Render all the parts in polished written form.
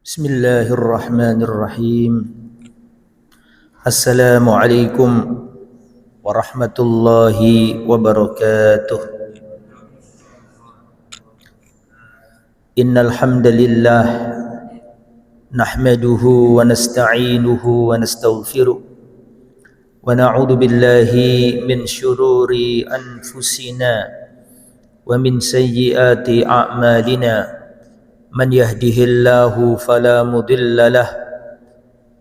Bismillahirrahmanirrahim. Assalamualaikum warahmatullahi wabarakatuh. Innal hamdalillah nahmaduhu wa nasta'inuhu wa nastaghfiruh wa na'udzu billahi min syururi anfusina wa min sayyiati a'malina. Man yahdihillahu fala mudilla lah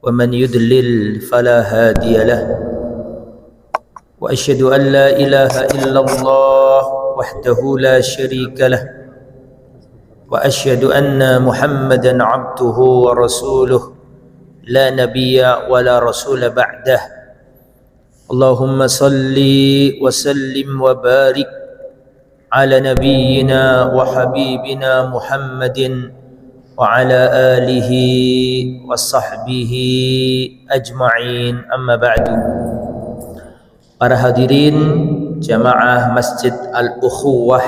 wa man yudlil fala hadiya lah. Wa asyhadu an la ilaha illallah wahdahu la syarika lah wa asyhadu anna Muhammadan abduhu wa rasuluh la nabiyya wa la rasula ba'dah. Allahumma salli wa sallim wa barik ala nabiyyina wa habibina Muhammadin wa ala alihi wa sahbihi ajma'in, amma ba'du. Para hadirin jamaah Masjid Al-Ukhuwah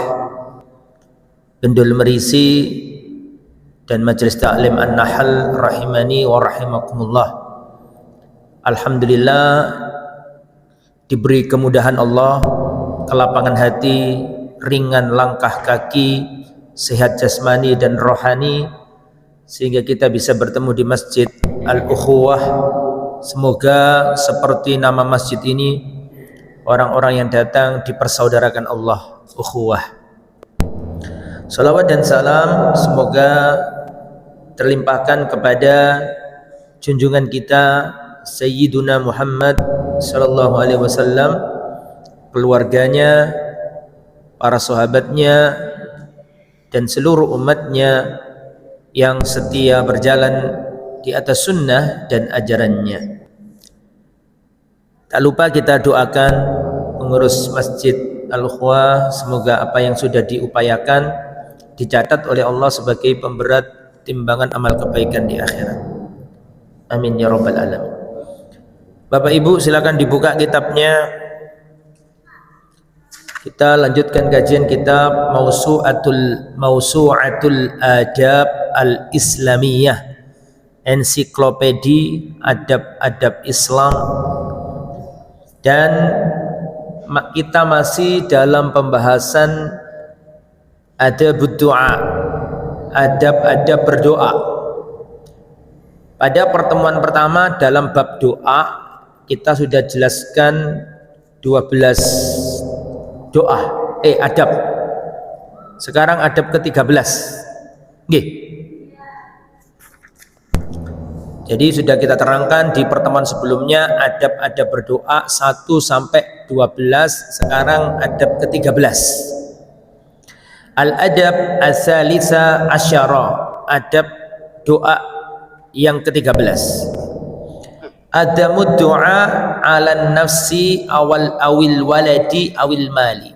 Bendul Merisi dan Majelis Ta'lim An-Nahl rahimani wa rahimakumullah. Alhamdulillah diberi kemudahan Allah, kelapangan hati, ringan langkah kaki, sehat jasmani dan rohani, sehingga kita bisa bertemu di Masjid Al-Ukhuwah. Semoga seperti nama masjid ini, orang-orang yang datang dipersaudarakan Allah, ukhuwah. Salawat dan salam semoga terlimpahkan kepada junjungan kita Sayyiduna Muhammad sallallahu alaihi wasallam, keluarganya, para sahabatnya, dan seluruh umatnya yang setia berjalan di atas sunnah dan ajarannya. Tak lupa kita doakan pengurus Masjid Al-Ukhuwah, semoga apa yang sudah diupayakan dicatat oleh Allah sebagai pemberat timbangan amal kebaikan di akhirat. Amin ya rabbal alamin. Bapak Ibu silakan dibuka kitabnya. Kita lanjutkan kajian kitab Mausu'atul Adab Al-Islamiyah, ensiklopedi adab-adab Islam, dan kita masih dalam pembahasan adabud du'a, adab-adab berdoa. Pada pertemuan pertama dalam bab doa kita sudah jelaskan 12 doa, adab. Sekarang adab ke-13. Nggih. Jadi sudah kita terangkan di pertemuan sebelumnya adab-adab berdoa 1 sampai 12, sekarang adab ke-13. Al-adab as-salisa asyara, adab doa yang ke-13. Adamud du'a 'alan nafsi awil waladi awil mali.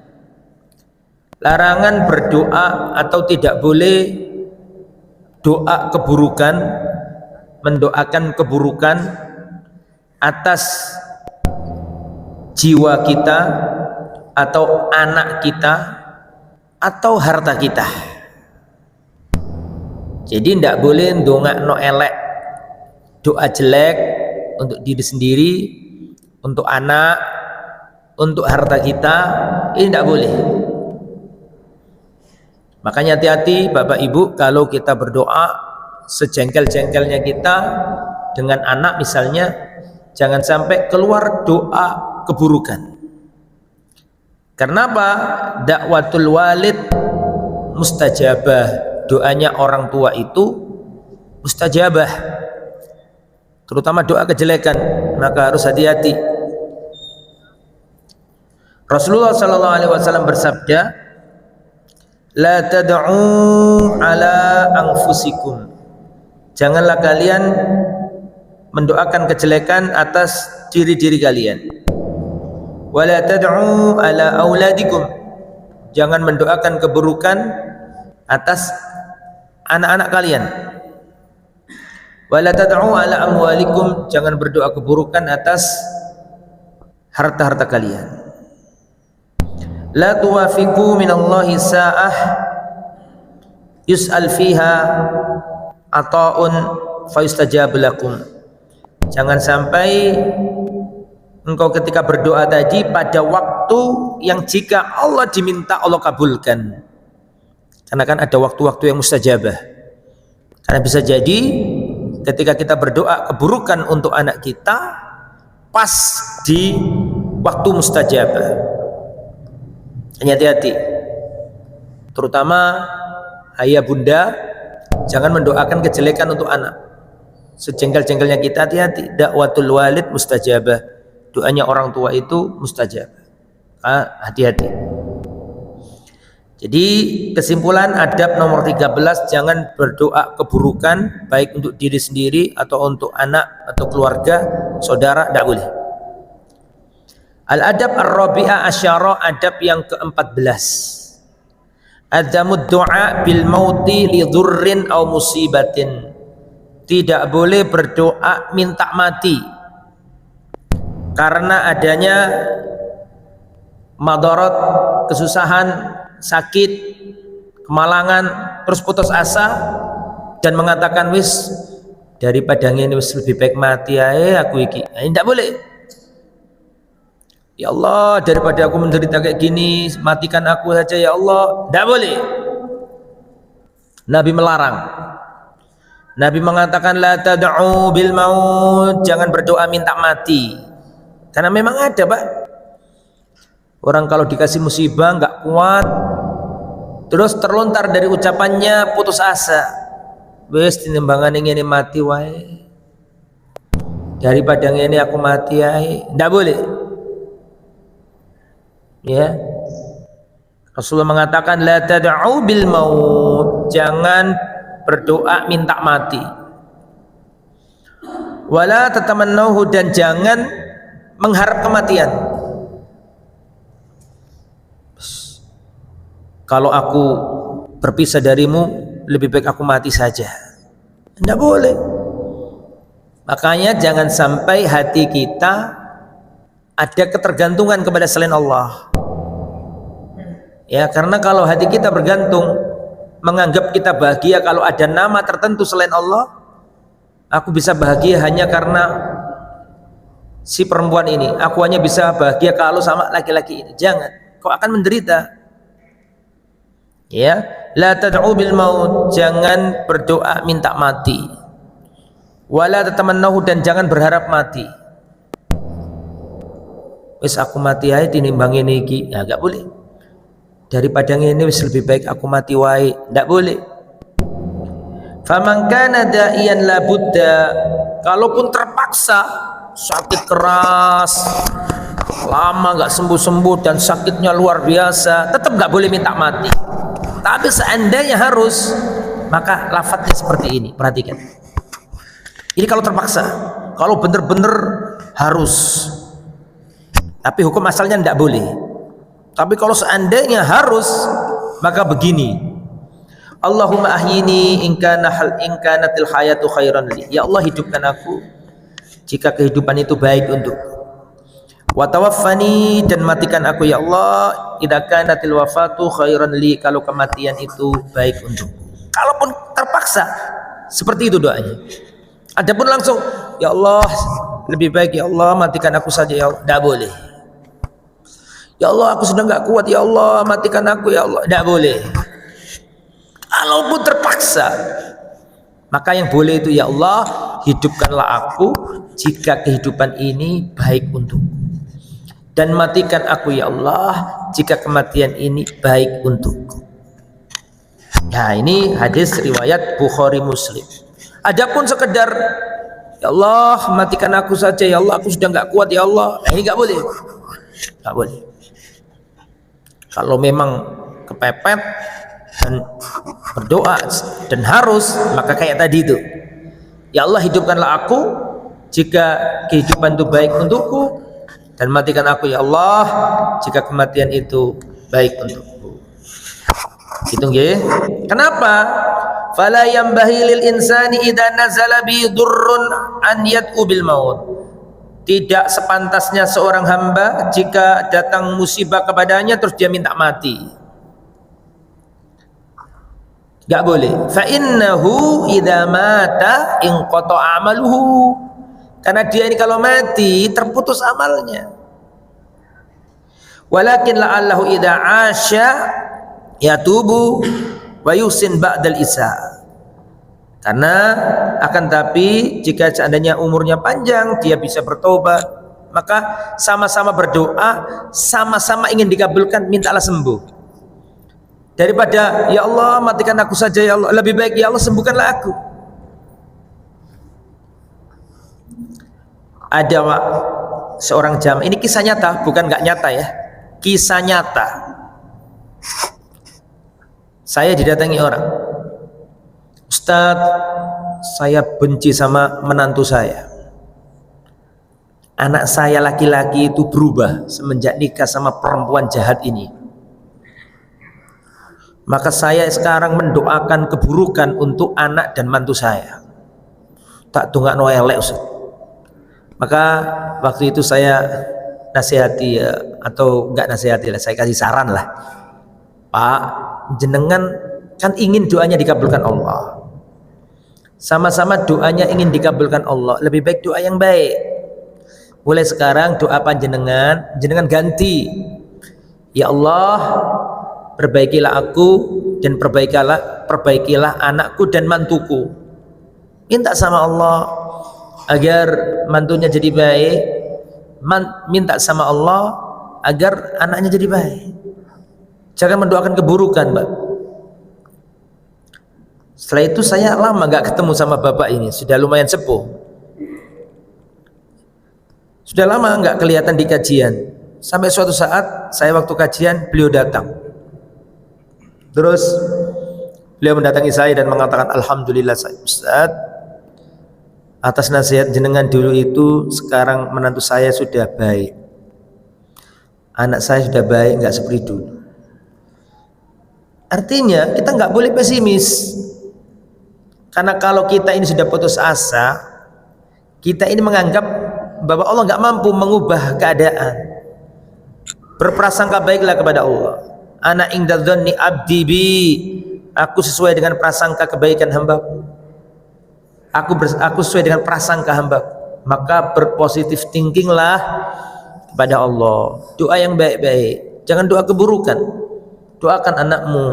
Larangan berdoa atau tidak boleh doa keburukan, mendoakan keburukan atas jiwa kita atau anak kita atau harta kita. Jadi tidak boleh ndongakno elek, doa jelek untuk diri sendiri, untuk anak, untuk harta kita, ini tidak boleh. Makanya hati-hati Bapak Ibu kalau kita berdoa, sejengkel-jengkelnya kita dengan anak misalnya, jangan sampai keluar doa keburukan. Kenapa? Dakwatul walid mustajabah, doanya orang tua itu mustajabah, terutama doa kejelekan, maka harus hati-hati. Rasulullah sallallahu alaihi wasallam bersabda, la tad'u ala anfusikum, janganlah kalian mendoakan kejelekan atas diri-diri kalian. Wa la tad'u ala auladikum, jangan mendoakan keburukan atas anak-anak kalian. Wala tad'u ala amwalikum, jangan berdoa keburukan atas harta-harta kalian. La tuwafiqu minallahi sa'ah yus'al fiha ata'un fayustajab lakum. Jangan sampai engkau ketika berdoa tadi pada waktu yang jika Allah diminta Allah kabulkan. Karena kan ada waktu-waktu yang mustajabah. Karena bisa jadi ketika kita berdoa keburukan untuk anak kita pas di waktu mustajabah. Hati-hati. Terutama ayah bunda jangan mendoakan kejelekan untuk anak. Sejengkel-jengkelnya kita, hati-hati. Dakwatul walid mustajabah. Doanya orang tua itu mustajabah. Hati-hati. Jadi kesimpulan adab nomor 13, jangan berdoa keburukan baik untuk diri sendiri atau untuk anak atau keluarga, saudara, tidak boleh. Al-adab ar-rabi'ah asyara, adab yang ke-14. Adzamud du'a bil mauti li dhurrin aw musibatin. Tidak boleh berdoa minta mati karena adanya madarat, kesusahan, sakit, kemalangan, terus putus asa dan mengatakan wis daripada ngene wis lebih baik mati ae aku iki. Tidak boleh. Ya Allah, daripada aku menderita kayak gini, matikan aku saja ya Allah. Tidak boleh. Nabi melarang. Nabi mengatakan la tad'u bil maut, jangan berdoa minta mati. Karena memang ada, Pak. Orang kalau dikasih musibah nggak kuat, terus terlontar dari ucapannya putus asa. Wes timbangane ngene mati wae. Daripada ngene aku mati ae. Ndak boleh. Ya. Rasulullah mengatakan la tad'u bil maut, jangan berdoa minta mati. Wala tatamannahu, dan jangan mengharap kematian. Kalau aku berpisah darimu, lebih baik aku mati saja. Tidak boleh. Makanya jangan sampai hati kita ada ketergantungan kepada selain Allah. Ya, karena kalau hati kita bergantung, menganggap kita bahagia kalau ada nama tertentu selain Allah, aku bisa bahagia hanya karena si perempuan ini, aku hanya bisa bahagia kalau sama laki-laki ini. Jangan, kau akan menderita. Ya, la tad'u bil maut, jangan berdoa minta mati. Wala tatamannahu, dan jangan berharap mati. Wis aku mati ae tinimbang ngene iki. Ya enggak boleh. Daripada ngene wis lebih baik aku mati wae. Enggak boleh. Faman kana da'iyan la budda, kalaupun terpaksa sakit keras, lama enggak sembuh-sembuh dan sakitnya luar biasa, tetap enggak boleh minta mati. Tapi seandainya harus, maka lafadznya seperti ini. Perhatikan. Ini kalau terpaksa, kalau benar-benar harus. Tapi hukum asalnya tidak boleh. Tapi kalau seandainya harus, maka begini. Allahumma ahyini in kanatil hayatu khairan li. Ya Allah, hidupkan aku jika kehidupan itu baik untukku. Wa tawaffani, dan matikan aku ya Allah idza kanatil wafatu khairan li, kalau kematian itu baik untukku. Kalaupun terpaksa, seperti itu doanya. Adapun langsung ya Allah lebih baik ya Allah matikan aku saja ya Allah, tidak boleh. Ya Allah aku sudah nggak kuat ya Allah matikan aku ya Allah, tidak boleh. Kalaupun terpaksa, maka yang boleh itu ya Allah hidupkanlah aku jika kehidupan ini baik untukku, dan matikan aku ya Allah jika kematian ini baik untukku. Nah, ini hadis riwayat Bukhari Muslim. Adapun sekedar ya Allah matikan aku saja ya Allah aku sudah nggak kuat ya Allah, nah, ini nggak boleh. Nggak boleh. Kalau memang kepepet dan berdoa dan harus, maka kayak tadi itu, ya Allah hidupkanlah aku jika kehidupan itu baik untukku, dan matikan aku ya Allah jika kematian itu baik untukku. Gitu nggih. Kenapa? Fala yambahi lil insani idza nazala bi durrun an yad'u bil maut. Tidak sepantasnya seorang hamba jika datang musibah kepadanya terus dia minta mati. Enggak boleh. Fa innahu idza mata inqata amaluhu. Karena dia ini kalau mati terputus amalnya. Walakin la'allahu idza asya yatubu wa yusin ba'dal isa. Karena akan tapi jika seandainya umurnya panjang dia bisa bertobat, maka sama-sama berdoa, sama-sama ingin dikabulkan, mintalah sembuh. Daripada ya Allah matikan aku saja ya Allah, lebih baik ya Allah sembuhkanlah aku. Ada seorang jamaah, ini kisah nyata, bukan nggak nyata ya, kisah nyata. Saya didatangi orang, Ustadz, saya benci sama menantu saya. Anak saya laki-laki itu berubah semenjak nikah sama perempuan jahat ini. Maka saya sekarang mendoakan keburukan untuk anak dan mantu saya. Tak tungak no elek Ustaz. Maka waktu itu saya nasihati atau enggak nasihati lah, saya kasih saran lah. Pak, jenengan kan ingin doanya dikabulkan Allah. Sama-sama doanya ingin dikabulkan Allah. Lebih baik doa yang baik. Mulai sekarang doa panjenengan, jenengan ganti. Ya Allah, perbaikilah aku dan perbaikilah anakku dan mantuku. Minta sama Allah agar mantunya jadi baik, minta sama Allah agar anaknya jadi baik. Jangan mendoakan keburukan, Mbak. Setelah itu saya lama gak ketemu sama bapak ini, sudah lumayan sepuh. Sudah lama gak kelihatan di kajian. Sampai suatu saat saya waktu kajian beliau datang. Terus beliau mendatangi saya dan mengatakan, alhamdulillah Ustaz, atas nasihat jenengan dulu itu sekarang menantu saya sudah baik, anak saya sudah baik, nggak seperti dulu. Artinya kita nggak boleh pesimis, karena kalau kita ini sudah putus asa, kita ini menganggap bahwa Allah nggak mampu mengubah keadaan. Berprasangka baiklah kepada Allah. Ana inda dzanni abdi bi, aku sesuai dengan prasangka kebaikan hambaku. Aku sesuai dengan prasangka hambaku. Maka berpositif thinkinglah kepada Allah. Doa yang baik-baik, jangan doa keburukan. Doakan anakmu,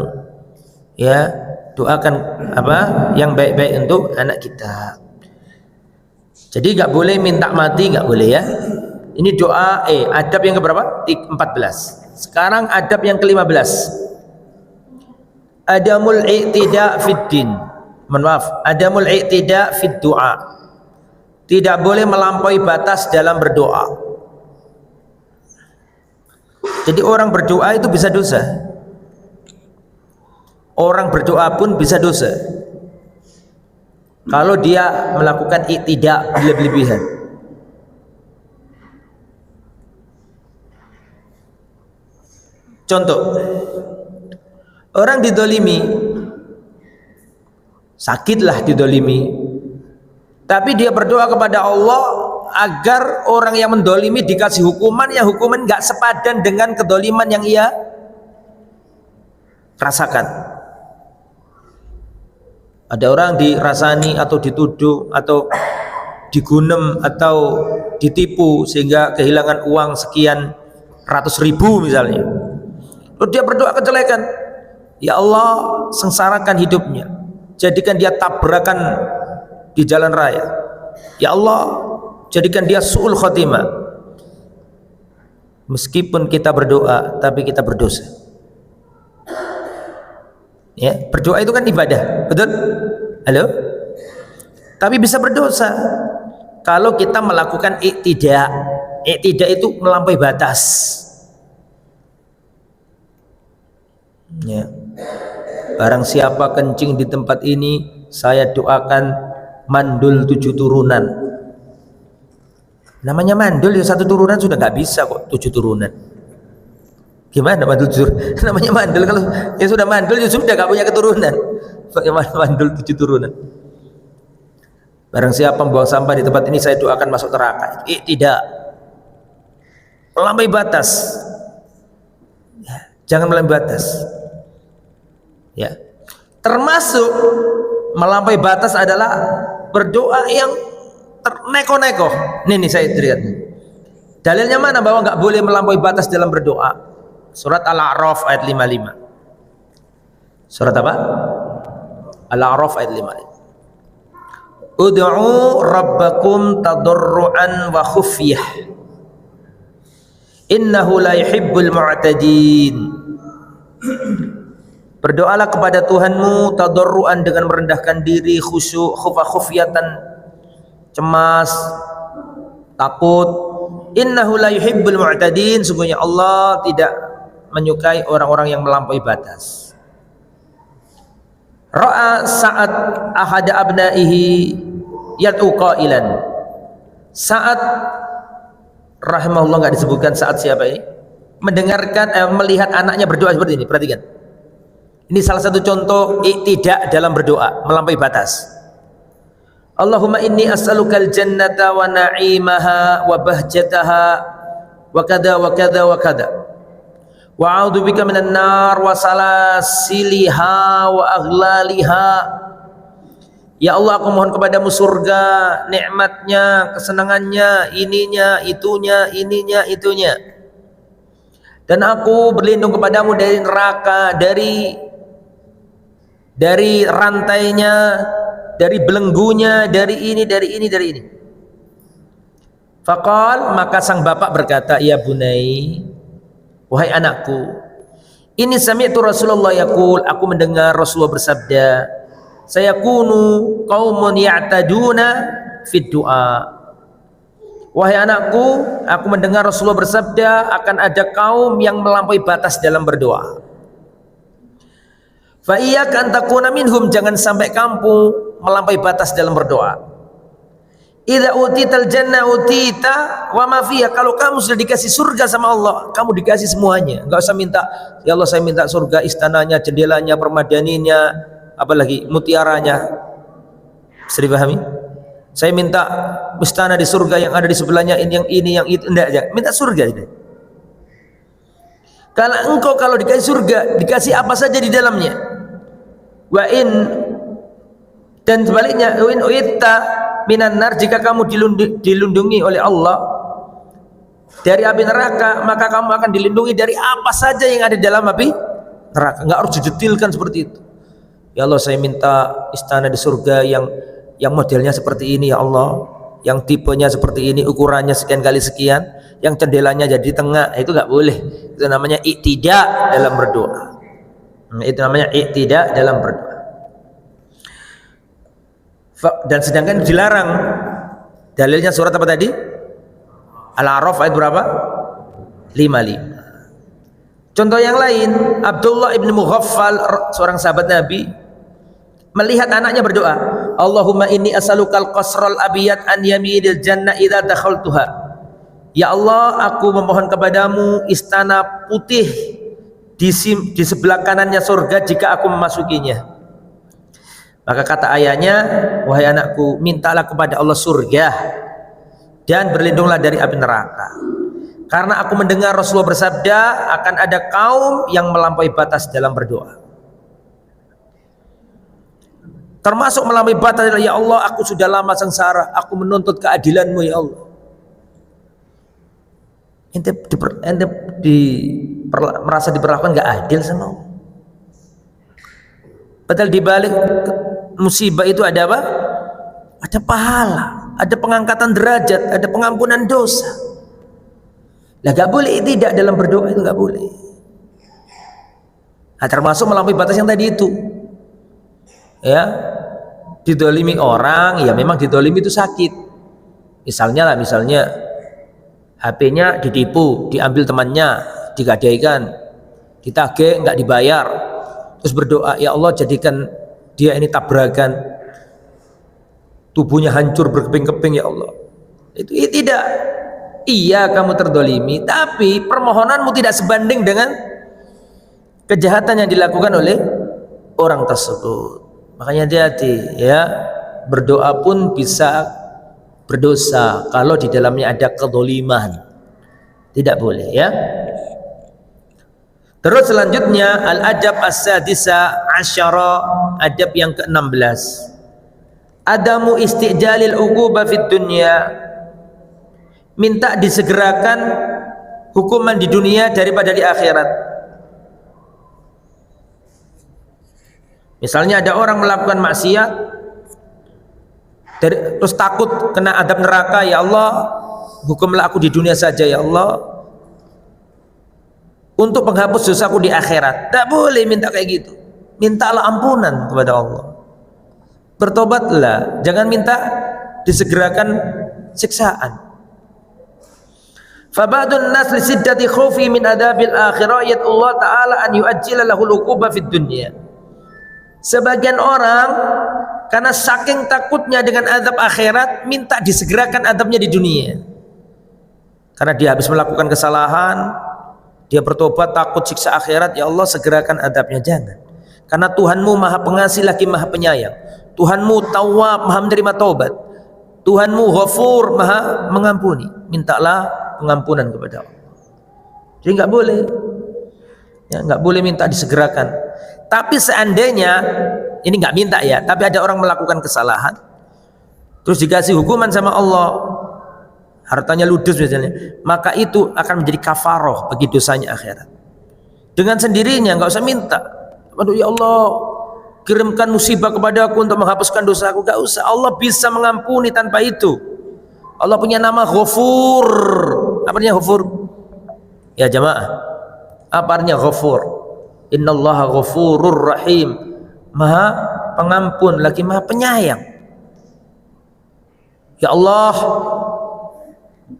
ya, doakan apa yang baik-baik untuk anak kita. Jadi nggak boleh minta mati, nggak boleh ya. Ini doa adab yang keberapa? 14. Sekarang adab yang ke-15. Adamul i'tida fid din. Adamul i'tida fid du'a. Tidak boleh melampaui batas dalam berdoa. Jadi orang berdoa itu bisa dosa. Orang berdoa pun bisa dosa. Kalau dia melakukan i'tida berlebihan. Contoh, orang didolimi, sakitlah didolimi, tapi dia berdoa kepada Allah agar orang yang mendolimi dikasih hukuman yang hukuman nggak sepadan dengan kedoliman yang ia rasakan. Ada orang dirasani atau dituduh atau digunem atau ditipu sehingga kehilangan uang sekian ratus ribu misalnya. Lalu dia berdoa kejelekan, ya Allah sengsarakan hidupnya, jadikan dia tabrakan di jalan raya, ya Allah jadikan dia su'ul khotimah. Meskipun kita berdoa tapi kita berdosa. Ya, berdoa itu kan ibadah, betul? Halo? Tapi bisa berdosa kalau kita melakukan i'tida. I'tida itu melampaui batas. Ya. Barang siapa kencing di tempat ini, saya doakan mandul 7 turunan. Namanya mandul ya 1 turunan sudah nggak bisa kok 7 turunan. Gimana mandul 7? Namanya mandul, kalau ya sudah mandul ya sudah nggak punya keturunan. Bagaimana mandul 7 turunan? Barang siapa membuang sampah di tempat ini, saya doakan masuk neraka. Tidak melampaui batas. Ya, jangan melampaui batas. Ya. Termasuk melampaui batas adalah berdoa yang neko-neko. Nih saya lihat. Dalilnya mana bahwa nggak boleh melampaui batas dalam berdoa? Surat Al-A'raf ayat 55. Surat apa? Al-A'raf ayat 55. Ud'u rabbakum tadarruan wa khufyah. Innahu la yuhibbul mu'tadin. Berdoalah kepada Tuhanmu tadarruan dengan merendahkan diri, khusyuk, khufyatan, cemas, takut. Innahu la yuhibbul mu'tadin. Sungguhnya Allah tidak menyukai orang-orang yang melampaui batas. Ra'a Sa'ad ahada abnaihi yad'u qailan. Sa'ad rahimahullah, enggak disebutkan Sa'ad siapa ini, melihat anaknya berdoa seperti ini. Perhatikan. Ini salah satu contoh tidak dalam berdoa melampaui batas. Allahumma inni as'alukal jannata wa na'imaha wa bahjataha wa kada wa kada wa kada. Wa a'udzubika minan nar wa salasiliha wa aghlaliha. Ya Allah, aku mohon kepadamu surga, nikmatnya, kesenangannya, ininya, itunya, itunya. Dan aku berlindung kepadamu dari neraka, dari rantainya, dari belenggunya, dari ini. Faqal, maka sang bapak berkata, ya bunai, wahai anakku, ini sami'tu Rasulullah yaqul, aku mendengar Rasulullah bersabda, sayakunu qaumun ya'taduna fid du'a. Wahai anakku, aku mendengar Rasulullah bersabda, akan ada kaum yang melampaui batas dalam berdoa. Fa iyyaka an takuna minhum, jangan sampai kamu melampaui batas dalam berdoa. Idza utital jannah utita wa ma fiha, kalau kamu sudah dikasih surga sama Allah, kamu dikasih semuanya. Enggak usah minta, ya Allah saya minta surga, istananya, jendelanya, permadaninya, apalagi mutiaranya. Bisa dipahami? Saya minta istana di surga yang ada di sebelahnya, ini yang itu, enggak aja. Minta surga ini. Kalau dikasih surga, dikasih apa saja di dalamnya. Dan sebaliknya, wa in uitta minan nar, jika kamu dilindungi oleh Allah dari api neraka, maka kamu akan dilindungi dari apa saja yang ada di dalam api neraka. Enggak harus didetilkan seperti itu. Ya Allah, saya minta istana di surga yang modelnya seperti ini ya Allah, yang tipenya seperti ini, ukurannya sekian kali sekian, yang jendelanya jadi tengah. Itu enggak boleh. Itu namanya i'tida dalam berdoa. Itu namanya i'tida dalam berdoa. Dan sedangkan dilarang. Dalilnya surat apa tadi? Al-A'raf ayat berapa? 55. Contoh yang lain, Abdullah ibn Mughaffal, seorang sahabat Nabi, melihat anaknya berdoa, Allahumma inni as'alukal qasral abiyat an yaminil jannah idza dakhaltuha. Ya Allah, aku memohon kepadamu istana putih di sebelah kanannya surga jika aku memasukinya. Maka kata ayahnya, wahai anakku, mintalah kepada Allah surga dan berlindunglah dari api neraka. Karena aku mendengar Rasulullah bersabda, akan ada kaum yang melampaui batas dalam berdoa. Termasuk melampaui batas adalah, ya Allah, aku sudah lama sengsara, aku menuntut keadilan-Mu ya Allah. Ente merasa diperlakukan gak adil sama Allah. Padahal di balik musibah itu ada apa? Ada pahala, ada pengangkatan derajat, ada pengampunan dosa. Lah gak boleh tidak dalam berdoa, itu gak boleh. Nah, termasuk melampaui batas yang tadi itu. Ya, didolimi orang, ya memang didolimi itu sakit. Misalnya HP-nya ditipu, diambil temannya, digadaikan, ditagih, nggak dibayar. Terus berdoa, ya Allah jadikan dia ini tabrakan, tubuhnya hancur berkeping-keping ya Allah. Itu tidak. Iya kamu terdolimi, tapi permohonanmu tidak sebanding dengan kejahatan yang dilakukan oleh orang tersebut. Makanya hati-hati ya, berdoa pun bisa berdosa kalau di dalamnya ada kedzaliman. Tidak boleh ya. Terus selanjutnya al-adab as-sadisa asyara, adab yang ke-16. Adamu istijalil uquba fid dunya, minta disegerakan hukuman di dunia daripada di akhirat. Misalnya ada orang melakukan maksiat terus takut kena adab neraka, ya Allah hukumlah aku di dunia saja ya Allah untuk menghapus dosaku di akhirat. Tak boleh minta kayak gitu. Mintalah ampunan kepada Allah. Bertobatlah, jangan minta disegerakan siksaan. Fa ba'dun nas li siddati khaufi min adabil akhirah Allah taala an yu'ajjila lahul uquba fid dunya. Sebagian orang karena saking takutnya dengan azab akhirat minta disegerakan azabnya di dunia. Karena dia habis melakukan kesalahan, dia bertobat takut siksa akhirat, ya Allah segerakan adabnya. Jangan, karena Tuhanmu maha pengasih lagi maha penyayang. Tuhanmu tawwab, maha menerima taubat. Tuhanmu ghafur, maha mengampuni. Mintalah pengampunan kepada Allah. Jadi nggak boleh, ya, nggak boleh minta disegerakan. Tapi seandainya ini nggak minta ya, tapi ada orang melakukan kesalahan terus dikasih hukuman sama Allah, hartanya ludes misalnya, maka itu akan menjadi kafaroh bagi dosanya akhirat. Dengan sendirinya, nggak usah minta, aduh ya Allah kirimkan musibah kepada aku untuk menghapuskan dosaku, nggak usah. Allah bisa mengampuni tanpa itu. Allah punya nama Ghafur. Apa artinya Ghafur? Ya jamaah, apa artinya Ghafur? Innallaha Ghafurur Rahim, maha pengampun lagi maha penyayang. Ya Allah,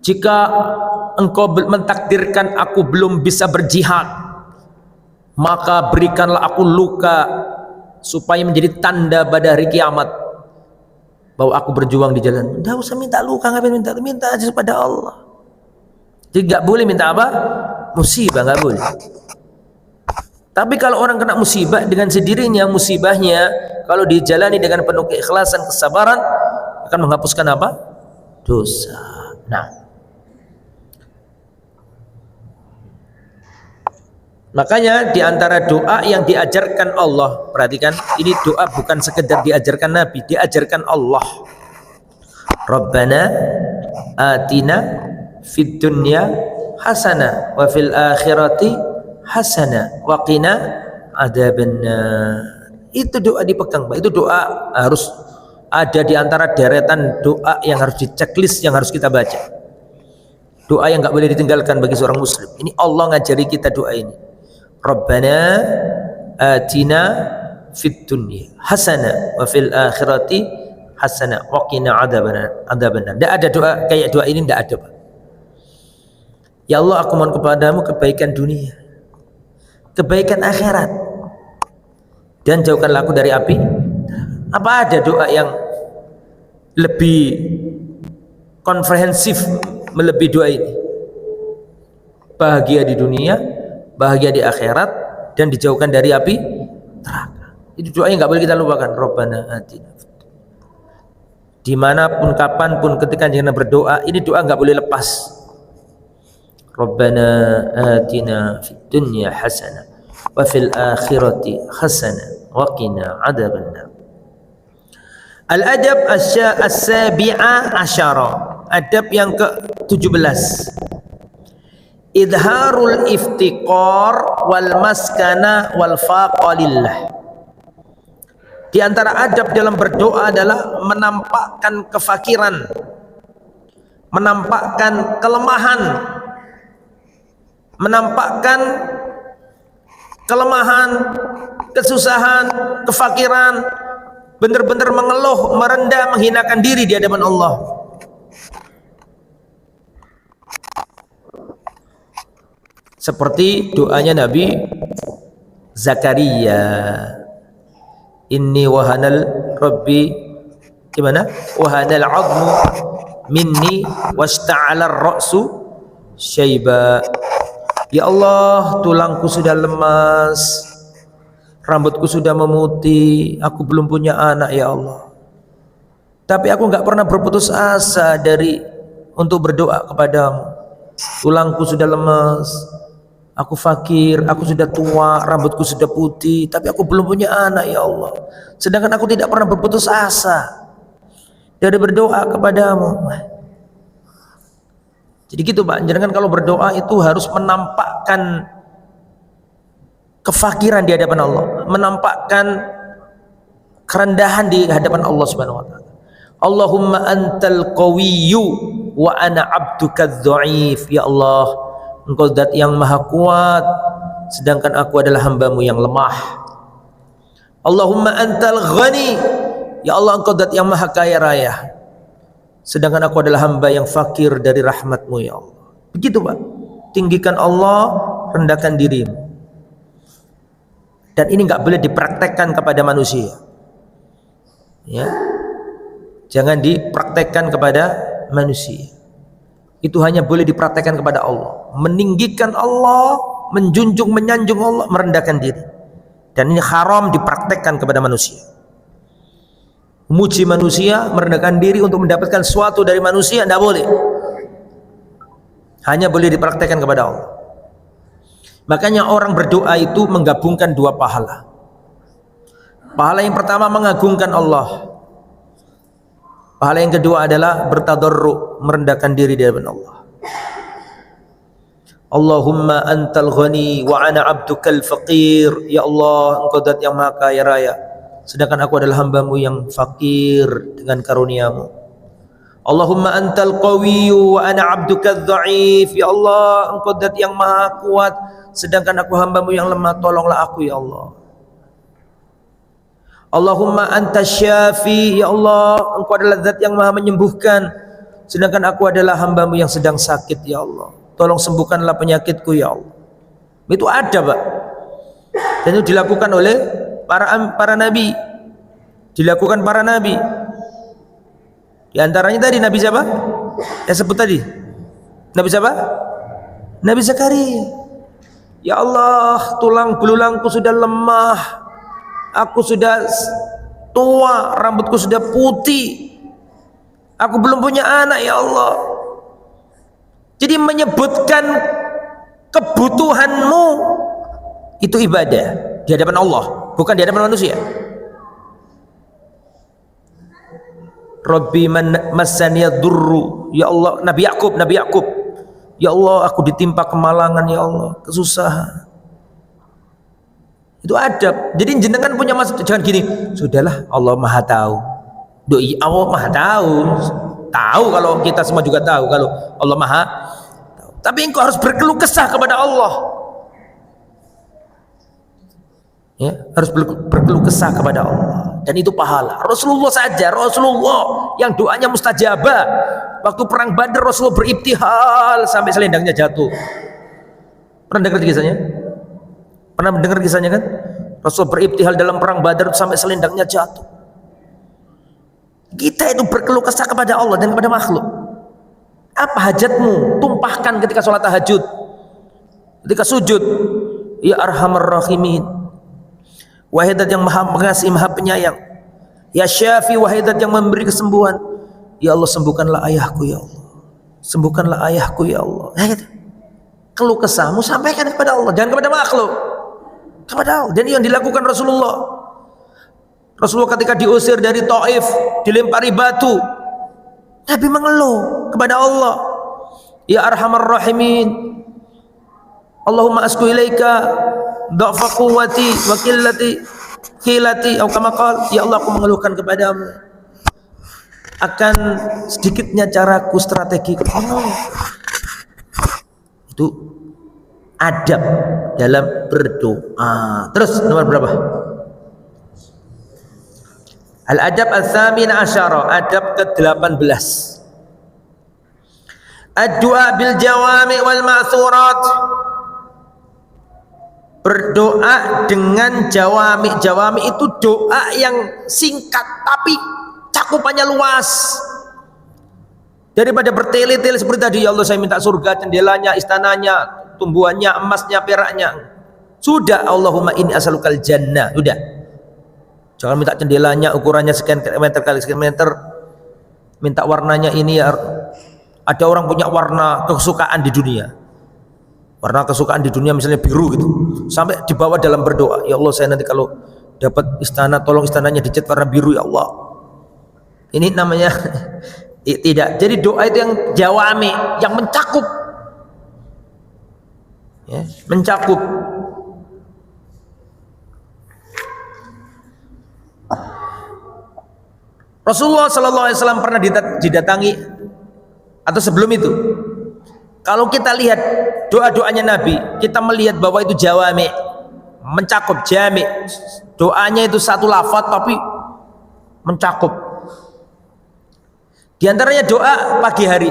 jika engkau mentakdirkan aku belum bisa berjihad, maka berikanlah aku luka supaya menjadi tanda pada hari kiamat bahwa aku berjuang di jalan. Tidak usah minta luka, ngapain minta aja kepada Allah. Jadi nggak boleh minta apa? Musibah, nggak boleh. Tapi kalau orang kena musibah, dengan sendirinya musibahnya kalau dijalani dengan penuh keikhlasan, kesabaran, akan menghapuskan apa? Dosa. Nah, makanya diantara doa yang diajarkan Allah, perhatikan, ini doa bukan sekedar diajarkan Nabi, diajarkan Allah. Rabbana atina fid dunya hasanah wa fil akhirati hasanah wa qina adzabannar. Itu doa dipegang, Pak. Itu doa harus ada di antara deretan doa yang harus diceklis, yang harus kita baca. Doa yang nggak boleh ditinggalkan bagi seorang muslim. Ini Allah ngajari kita doa ini. Rabbana atina fid dunya hasanah wa fil akhirati hasanah wa qina adzabannar. Tidak ada doa kayak doa ini, tidak ada, Pak. Ya Allah, aku mohon kepadamu kebaikan dunia, kebaikan akhirat, dan jauhkanlah aku dari api. Apa ada doa yang lebih komprehensif melebihi doa ini? Bahagia di dunia, bahagia di akhirat, dan dijauhkan dari api neraka. Itu doa yang nggak boleh kita lupakan. Rabbana atina, dimanapun kapanpun ketika jangan berdoa, ini doa nggak boleh lepas. Rabbana atina fid dunya hasanah wa fil akhirati hasanah wa qina adzabannar. Al-adab as-sabi'a asyara, adab yang ke-17. Idharul iftiqar wal maskana wal faqalillah. Di antara adab dalam berdoa adalah menampakkan kefakiran, menampakkan kelemahan, menampakkan kelemahan, kesusahan, kefakiran, benar-benar mengeluh, merendah, menghinakan diri di hadapan Allah. Seperti doanya Nabi Zakaria, inni wahanal rabbi, gimana? Wahanal 'azmu minni wasta'ala ar-ra'su syaiba. Ya Allah, tulangku sudah lemas, rambutku sudah memutih, aku belum punya anak ya Allah. Tapi aku nggak pernah berputus asa dari untuk berdoa kepadamu. Tulangku sudah lemas, Aku fakir, aku sudah tua, rambutku sudah putih, tapi aku belum punya anak ya Allah. Sedangkan aku tidak pernah berputus asa dari berdoa kepadamu. Jadi gitu Pak, jangan kalau berdoa itu harus menampakkan kefakiran di hadapan Allah, menampakkan kerendahan di hadapan Allah Subhanahu wa taala. Allahumma antal qawiyyu wa ana abduka dhaif. Ya Allah, Engkau zat yang maha kuat, sedangkan aku adalah hambamu yang lemah. Allahumma antal ghani. Ya Allah, Engkau zat yang maha kaya raya, sedangkan aku adalah hamba yang fakir dari rahmatmu ya Allah. Begitu Pak, tinggikan Allah, rendahkan dirimu. Dan ini nggak boleh dipraktekkan kepada manusia ya. Jangan dipraktekkan kepada manusia. Itu hanya boleh dipraktekkan kepada Allah. Meninggikan Allah, menjunjung, menyanjung Allah, merendahkan diri. Dan ini haram dipraktekkan kepada manusia. Memuji manusia, merendahkan diri untuk mendapatkan sesuatu dari manusia, tidak boleh. Hanya boleh dipraktekkan kepada Allah. Makanya orang berdoa itu menggabungkan dua pahala. Pahala yang pertama mengagungkan Allah. Pahala yang kedua adalah bertadarru, merendahkan diri di hadapan Allah. Allahumma antal ghani wa ana abdukal faqir. Ya Allah, Engkau zat yang maha kaya raya, sedangkan aku adalah hambamu yang fakir dengan karuniamu. Allahumma antal qawiyyu wa ana abdukal dhaif. Ya Allah, Engkau zat yang maha kuat, sedangkan aku hambamu yang lemah, tolonglah aku ya Allah. Allahumma antas syafi. Ya Allah, Engkau adalah zat yang maha menyembuhkan, sedangkan aku adalah hambamu yang sedang sakit ya Allah, tolong sembuhkanlah penyakitku ya Allah. Itu ada Pak, dan itu dilakukan oleh para nabi, dilakukan para nabi. Di antaranya tadi Nabi siapa? Yang sebut tadi Nabi siapa? Nabi Zakaria. Ya Allah, tulang belulangku sudah lemah, aku sudah tua, rambutku sudah putih, aku belum punya anak ya Allah. Jadi menyebutkan kebutuhanmu itu ibadah di hadapan Allah, bukan di hadapan manusia. Rabbi man massaniya durru. Ya Allah, Nabi Yakub, ya Allah, aku ditimpa kemalangan ya Allah, kesusahan. Itu adab. Jadi jenengan punya maksud, jangan gini, sudahlah Allah maha tahu. Doi Allah maha tahu. Tahu kalau kita semua juga tahu kalau Allah maha tahu. Tapi engkau harus berkeluh kesah kepada Allah. Ya, harus berkeluh kesah kepada Allah. Dan itu pahala. Rasulullah saja, Rasulullah yang doanya mustajabah. Waktu perang Badar Rasulullah beribtihal sampai selendangnya jatuh. Pernah dengar kisahnya? Pernah mendengar kisahnya kan? Rasul beribtihal dalam perang Badar sampai selendangnya jatuh. Kita itu berkeluh kesah kepada Allah dan kepada makhluk. Apa hajatmu? Tumpahkan ketika sholat tahajud, ketika sujud. Ya Arhamar Rahimin, wahai zat yang maha pengasih, maha penyayang. Ya Syafi, wahai zat yang memberi kesembuhan. Ya Allah, sembuhkanlah ayahku ya Allah, sembuhkanlah ayahku ya Allah. Nah, gitu. Keluh kesahmu sampaikan kepada Allah, jangan kepada makhluk, kepada Allah. Dan yang dilakukan Rasulullah ketika diusir dari Taif, dilempari batu, Nabi mengeluh kepada Allah. Ya Arhamar Rahimin, Allahumma asku ilaika dha'fa quwwati wa qillati khilati, atau kama qala, ya Allah, aku mengeluhkan kepadamu akan sedikitnya caraku, strategiku. Itu adab dalam berdoa. Terus nomor berapa? Al-adab al-thamin asyara, adab ke-18. Ad-du'a bil jawami wal ma'thurat. Berdoa dengan jawami. Jawami itu doa yang singkat tapi cakupannya luas. Daripada bertele-tele seperti tadi, ya Allah saya minta surga, jendelanya, istananya, tumbuhannya, emasnya, peraknya. Sudah, Allahumma inni as'alukal jannah. Sudah. Jangan minta jendelanya ukurannya sekian meter kali sekian meter. Minta warnanya ini ya. Ada orang punya warna kesukaan di dunia. Warna kesukaan di dunia misalnya biru gitu, sampai dibawa dalam berdoa, ya Allah saya nanti kalau dapat istana, tolong istananya dicat warna biru ya Allah. Ini namanya tidak. Jadi doa itu yang jawami, yang mencakup, ya, mencakup. Rasulullah Sallallahu Alaihi Wasallam pernah didatangi, atau sebelum itu, kalau kita lihat doa-doanya Nabi, kita melihat bahwa itu jawami, mencakup, jami. Doanya itu satu lafaz tapi mencakup. Di antaranya doa pagi hari,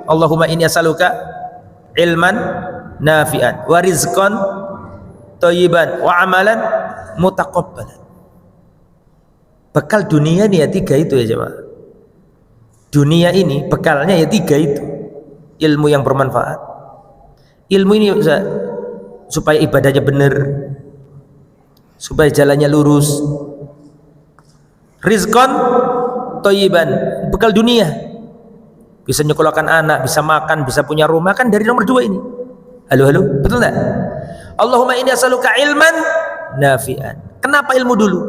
Allahumma inni as'aluka ilman nafi'an wa rizqan thayyiban wa amalan mutaqabbalan. Bekal dunia ini ya 3 itu ya jemaah. Dunia ini bekalnya ya 3 itu. Ilmu yang bermanfaat. Ilmu ini supaya ibadahnya benar, supaya jalannya lurus. Rizqan thayyiban, bekal dunia. Bisa nyekolahkan anak, bisa makan, bisa punya rumah, kan dari nomor 2 ini. Halo, betul enggak? Allahumma inni as'aluka ilman nafi'an. Kenapa ilmu dulu?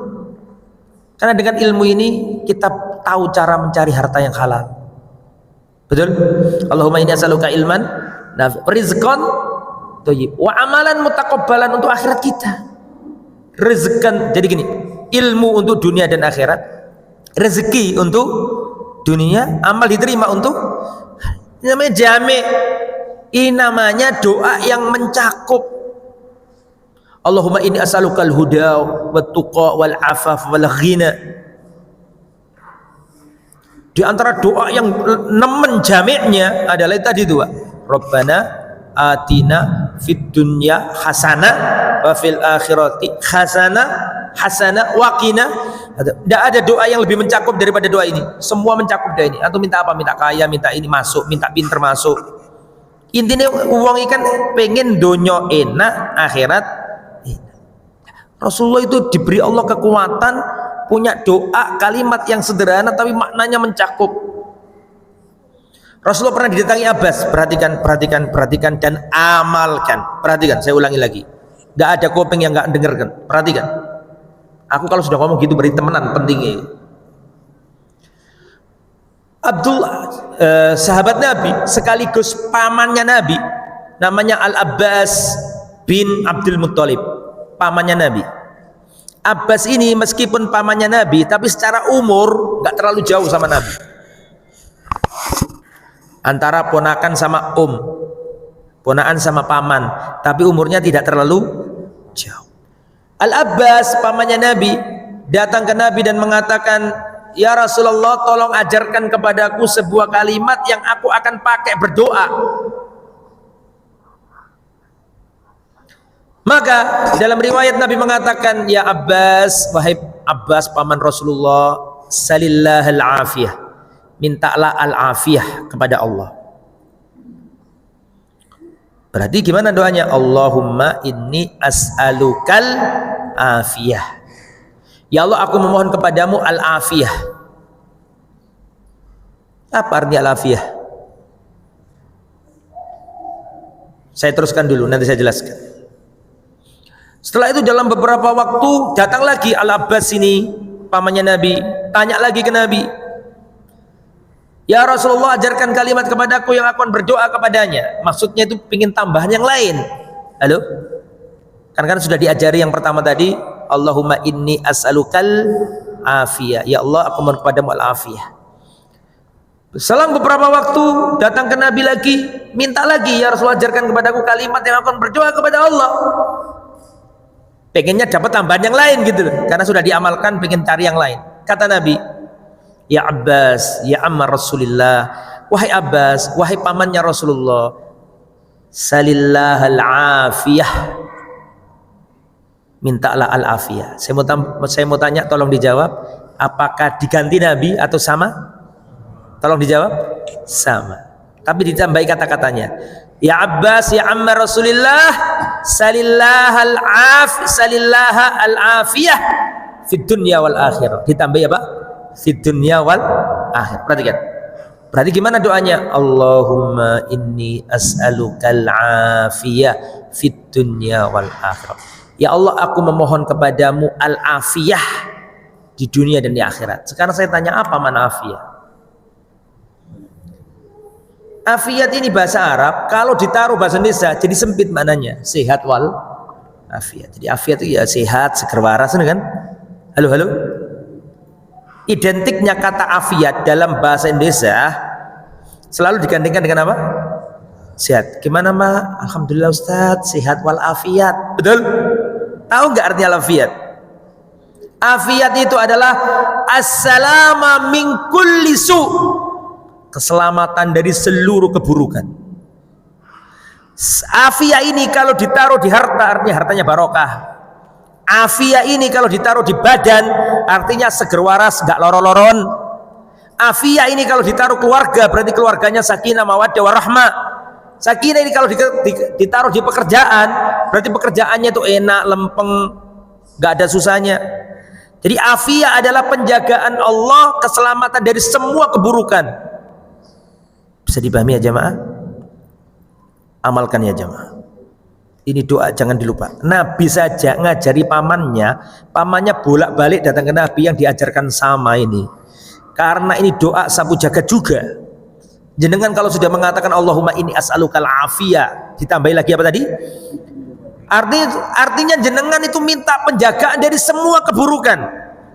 Karena dengan ilmu ini kita tahu cara mencari harta yang halal. Betul? Allahumma inni as'aluka ilman nafi'an, rizqan thayyib, wa amalan mutaqabbalan, untuk akhirat kita. Rizqan, jadi gini, ilmu untuk dunia dan akhirat, rezeki untuk dunia, amal diterima untuk, ini namanya jami'. Ini namanya doa yang mencakup. Allahumma inni as'alukal huda wat tuqa wal afaf wal ghina. Di antara doa yang nemen jami'nya adalah tadi dua. Rabbana atina fid dunya hasanah wa fil akhirati hasanah wa qina. Tidak ada doa yang lebih mencakup daripada doa ini. Semua mencakup doa ini. Atau minta apa? Minta kaya, minta ini masuk, minta pinter masuk. Intinya uang ikan pengen donyo enak, akhirat enak. Rasulullah itu diberi Allah kekuatan, punya doa kalimat yang sederhana tapi maknanya mencakup. Rasulullah pernah didatangi Abbas. Perhatikan dan amalkan. Perhatikan, saya ulangi lagi. Gak ada kuping yang gak dengarkan. Perhatikan. Aku kalau sudah ngomong gitu beri temenan, pentingnya. Abdullah, sahabat Nabi sekaligus pamannya Nabi, namanya Al-Abbas bin Abdul Muttalib, pamannya Nabi. Abbas ini meskipun pamannya Nabi, tapi secara umur nggak terlalu jauh sama Nabi. Antara ponakan sama ponakan sama paman, tapi umurnya tidak terlalu jauh. Al-Abbas pamannya Nabi datang ke Nabi dan mengatakan, ya Rasulullah, tolong ajarkan kepadaku sebuah kalimat yang aku akan pakai berdoa. Maka dalam riwayat Nabi mengatakan, ya Abbas, wahai Abbas paman Rasulullah, salillahal afiyah, mintalah al-afiyah kepada Allah. Berarti gimana doanya? Allahumma inni as'alukal afiyah. Ya Allah, aku memohon kepadamu al-afiyah. Apa artinya al-afiyah? Saya teruskan dulu, nanti saya jelaskan. Setelah itu dalam beberapa waktu datang lagi Al-Abbas ini, pamannya Nabi, tanya lagi ke Nabi, ya Rasulullah, ajarkan kalimat kepadaku yang akan berdoa kepadanya. Maksudnya itu ingin tambahan yang lain. Halo? Kan sudah diajari yang pertama tadi, Allahumma inni as'alukal afiyah. Ya Allah, aku mohon kepadamu al-afiyah. Selang beberapa waktu datang ke Nabi lagi, minta lagi, ya Rasulullah, ajarkan kepadaku kalimat yang akan berdoa kepada Allah. Pengennya dapat tambahan yang lain gitu loh, karena sudah diamalkan, pengen cari yang lain. Kata Nabi, ya Abbas, ya amma Rasulillah, wahai Abbas, wahai pamannya Rasulullah, salillahal afiyah, mintalah al-afiyah. Saya mau tanya, tolong dijawab, apakah diganti Nabi atau sama? Tolong dijawab, sama. Tapi ditambahi kata-katanya, ya Abbas, ya amma Rasulillah, salillahal afiyah fid dunya wal akhirah. Ditambahi apa? Fid dunya wal akhirah. Perhatikan. Berarti gimana doanya? Allahumma inni as'alukal afiyah fid dunya wal akhirah. Ya Allah, aku memohon kepadamu al-afiyah di dunia dan di akhirat. Sekarang saya tanya, apa mana afiyah? Afiyat ini bahasa Arab, kalau ditaruh bahasa Indonesia jadi sempit maknanya. Sehat wal afiyat. Jadi afiyat itu ya sehat, seger waras, kan? Halo, halo. Identiknya kata afiat dalam bahasa Indonesia selalu digandingkan dengan apa? Sehat. Gimana mah? Alhamdulillah Ustaz, sehat wal afiat. Betul? Tahu nggak artinya afiat? Afiat itu adalah assalama min kulli su, keselamatan dari seluruh keburukan. Afiat ini kalau ditaruh di harta artinya hartanya barokah. Afia ini kalau ditaruh di badan artinya seger waras, gak loro-loron. Afia ini kalau ditaruh keluarga berarti keluarganya sakinah mawaddah warahmah. Sakinah ini kalau ditaruh di pekerjaan berarti pekerjaannya itu enak, lempeng, gak ada susahnya. Jadi afia adalah penjagaan Allah, keselamatan dari semua keburukan. Bisa dipahami ya jamaah? Amalkan ya jamaah. Ini doa jangan dilupa. Nabi saja ngajari pamannya bolak-balik datang ke Nabi yang diajarkan sama ini. Karena ini doa sapu jagat juga. Jenengan kalau sudah mengatakan Allahumma inni as'alukal afiyah, ditambahi lagi apa tadi? Artinya jenengan itu minta penjagaan dari semua keburukan.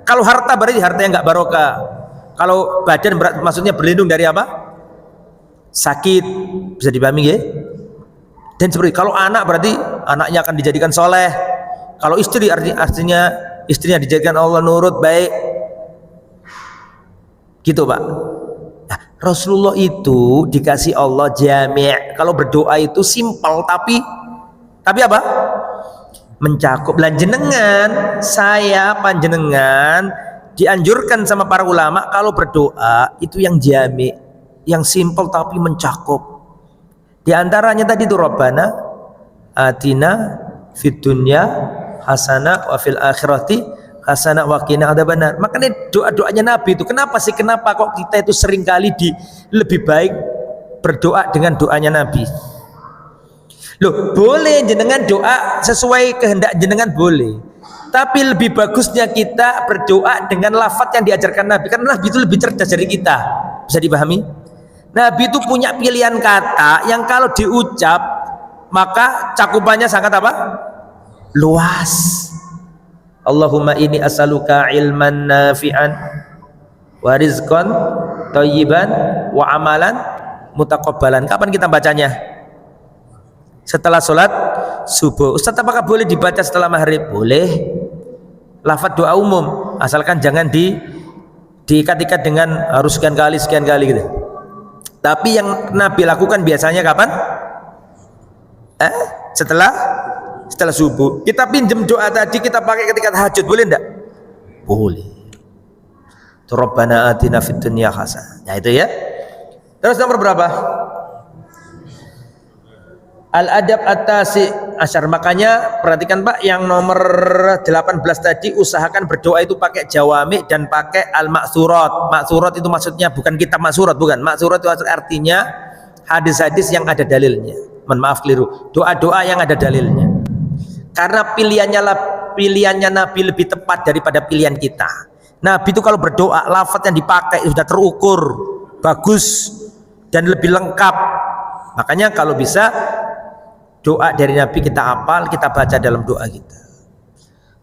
Kalau harta berarti harta yang enggak barokah. Kalau badan maksudnya berlindung dari apa? Sakit. Bisa dipahami ya? Dan seperti kalau anak berarti anaknya akan dijadikan soleh. Kalau istri artinya istrinya dijadikan Allah nurut baik. Gitu Pak. Nah, Rasulullah itu dikasih Allah jami'. Kalau berdoa itu simpel tapi apa? Mencakup. Lan jenengan, saya panjenengan dianjurkan sama para ulama kalau berdoa itu yang jami', yang simpel tapi mencakup. Di antaranya tadi itu Rabbana atina fid dunya hasanah wa fil akhirati hasanah wa qina adzabannar. Makanya doa-doanya Nabi itu kenapa kok kita itu seringkali lebih baik berdoa dengan doanya Nabi? Loh, boleh jenengan doa sesuai kehendak jenengan boleh. Tapi lebih bagusnya kita berdoa dengan lafaz yang diajarkan Nabi, karena Nabi itu lebih cerdas dari kita. Bisa dipahami? Nabi itu punya pilihan kata yang kalau diucap maka cakupannya sangat apa? Luas. Allahumma inni as'aluka ilman nafi'an wa rizqan thayyiban wa amalan mutaqabbalan. Kapan kita bacanya? Setelah sholat subuh. Ustaz, apakah boleh dibaca setelah maghrib? Boleh. Lafaz doa umum, asalkan jangan diikat-ikat dengan harus sekian kali gitu. Tapi yang Nabi lakukan biasanya kapan? Setelah subuh. Kita pinjam doa tadi kita pakai ketika tahajud, boleh enggak? Boleh. Rabbana atina fid dunya hasanah. Nah itu ya. Terus nomor berapa? Al-adab at-tasi asyar. Makanya perhatikan Pak, yang nomor 18 tadi usahakan berdoa itu pakai jawami dan pakai al-maksurat. Maksurat itu maksudnya bukan kitab maksurat, bukan. Maksurat itu artinya hadis-hadis yang ada dalilnya. Mohon maaf keliru. Doa-doa yang ada dalilnya. Karena pilihannya Nabi lebih tepat daripada pilihan kita. Nabi itu kalau berdoa lafaz yang dipakai sudah terukur, bagus dan lebih lengkap. Makanya kalau bisa doa dari Nabi kita hafal, kita baca dalam doa kita.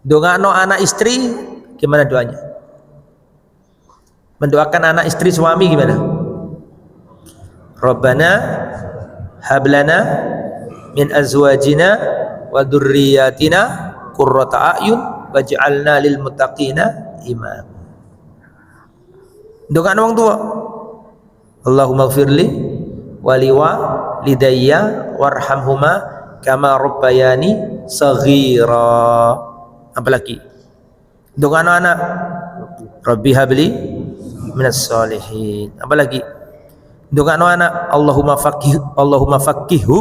Doa anak istri gimana doanya? Mendoakan anak istri suami gimana? Rabbana hablana min azwajina wa dzurriyyatina qurrata a'yun waj'alna lil muttaqina imam. Doa orang tua. Allahumma ighfirli wali walidayya warhamhuma kama rabbayani saghira. Apalagi doa anak-anak, Rabbi habli minas solihin. Apalagi doa anak-anak, Allahumma faqihhu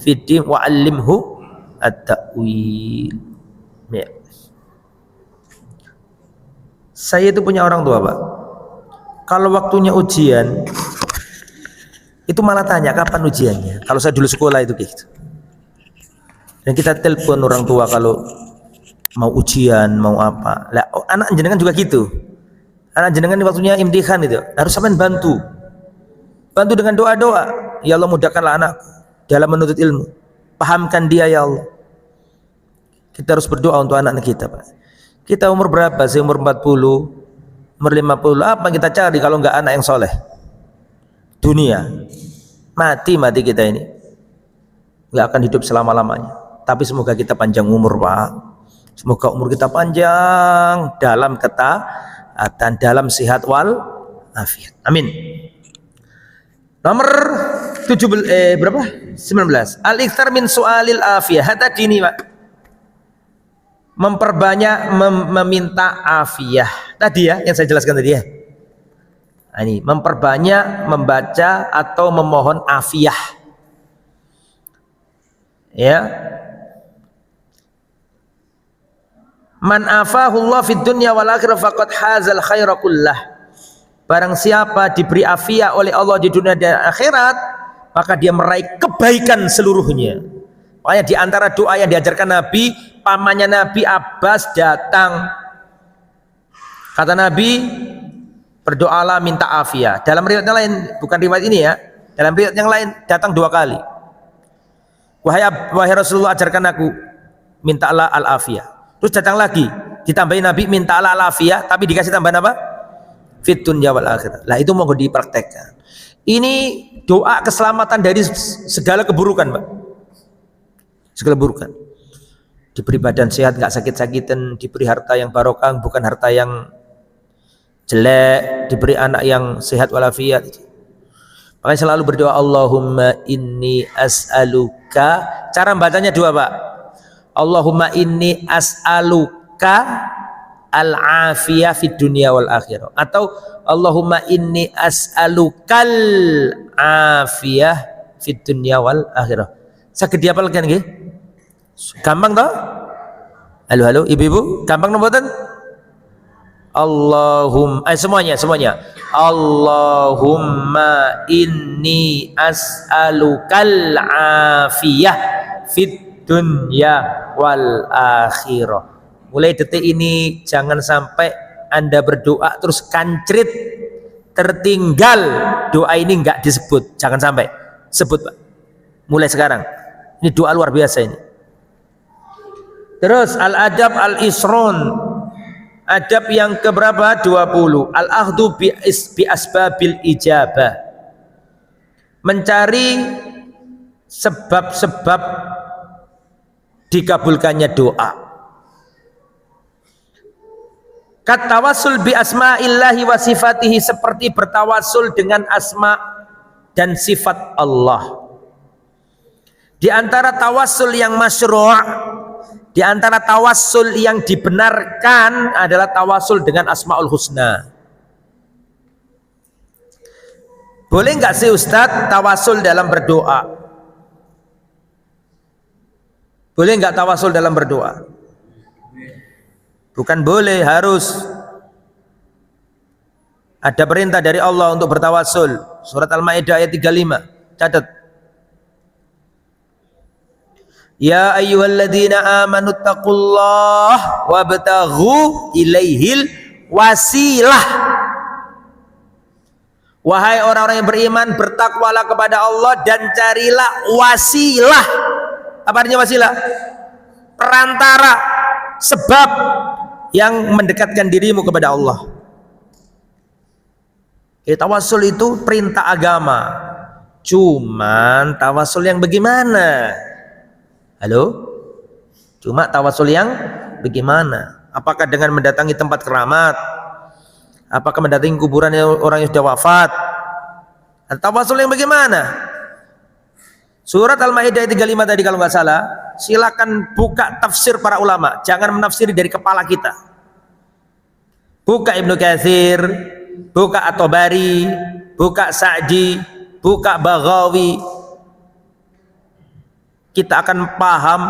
fiddin wa 'allimhu at-ta'wil. Ya. Saya itu punya orang tua Pak, kalau waktunya ujian Itu malah tanya kapan ujiannya. Kalau saya dulu sekolah itu gitu. Dan kita telepon orang tua kalau mau ujian, mau apa. Lah, anak jenengan juga gitu. Anak jenengan ini waktunya imtihan itu, harus sampean bantu. Bantu dengan doa-doa. Ya Allah, mudahkanlah anak dalam menuntut ilmu. Pahamkan dia ya Allah. Kita harus berdoa untuk anak-anak kita, Pak. Kita umur berapa sih? Umur 40, umur 50. Apa yang kita cari kalau enggak anak yang soleh? Dunia. Mati kita ini. Enggak akan hidup selama-lamanya. Tapi semoga kita panjang umur, Pak. Semoga umur kita panjang dalam ketaatan, dalam sehat wal afiat. Amin. Nomor 17 berapa? 19. Al-iktsar min su'alil afiyah. Tadi ini, Pak. Memperbanyak meminta afiyah. Tadi ya yang saya jelaskan tadi ya. Nah, ini memperbanyak membaca atau memohon afiyah. Ya. Man afahullah fid dunya wal akhirah faqad hazal khaira kullah. Barang siapa diberi afiat oleh Allah di dunia dan akhirat, maka dia meraih kebaikan seluruhnya. Makanya di antara doa yang diajarkan Nabi, pamannya Nabi Abbas datang. Kata Nabi, berdoalah minta afiat. Dalam riwayat yang lain, bukan riwayat ini ya. Dalam riwayat yang lain datang 2 kali. Wahai Rasulullah, ajarkan aku mintalah al-afiyah. Terus datang lagi, ditambahin Nabi mintalah al-afiyah, tapi dikasih tambahan apa? Fit dunya wal akhirah. Lah itu mau dipraktekkan. Ini doa keselamatan dari segala keburukan, Pak. Segala keburukan. Diberi badan sehat, nggak sakit-sakitan, diberi harta yang barokah, bukan harta yang jelek, diberi anak yang sehat walafiat. Makanya selalu berdoa, Allahumma inni as'aluka. Cara bacanya 2, Pak. Allahumma inni as'aluka al-afiyah fid dunya wal akhirah, atau Allahumma inni as'alukal afiyah fid dunya wal akhirah. Saged diapalkan nggih? Gampang toh? Halo ibu-ibu, gampang nomboten? Semuanya. Allahumma inni as'alukal afiyah fid dunya wal akhirah. Mulai detik ini jangan sampai Anda berdoa terus kancrit, tertinggal doa ini enggak disebut. Jangan sampai sebut, Pak. Mulai sekarang. Ini doa luar biasa ini. Terus al-adab al-isron. Adab yang keberapa? 20. Al-akhdu bi asbabil ijabah. Mencari sebab-sebab dikabulkannya doa. Katawassul bi asma'illahi wa sifatihi, seperti bertawassul dengan asma dan sifat Allah. Di antara tawassul yang masyru', di antara tawassul yang dibenarkan adalah tawassul dengan asmaul husna. Boleh enggak sih Ustadz tawassul dalam berdoa? Boleh enggak tawassul dalam berdoa? Bukan boleh, harus. Ada perintah dari Allah untuk bertawassul. Surat Al-Maidah ayat 35. Catat. Ya ayyuhalladzina amanu taqullaha wabtaghu ilaihil wasilah. Wahai orang-orang yang beriman, bertakwalah kepada Allah dan carilah wasilah. Apa artinya wasilah? Perantara, sebab yang mendekatkan dirimu kepada Allah. Tawassul itu perintah agama. Cuman tawassul yang bagaimana? Halo? Cuma tawassul yang bagaimana? Apakah dengan mendatangi tempat keramat? Apakah mendatangi kuburan orang yang sudah wafat? Tawassul yang bagaimana? Surat Al-Maidah 35 tadi kalau nggak salah. Silakan buka tafsir para ulama, jangan menafsiri dari kepala kita. Buka Ibnu Katsir, buka At-Tabari, buka Sa'di, buka Baghawi. Kita akan paham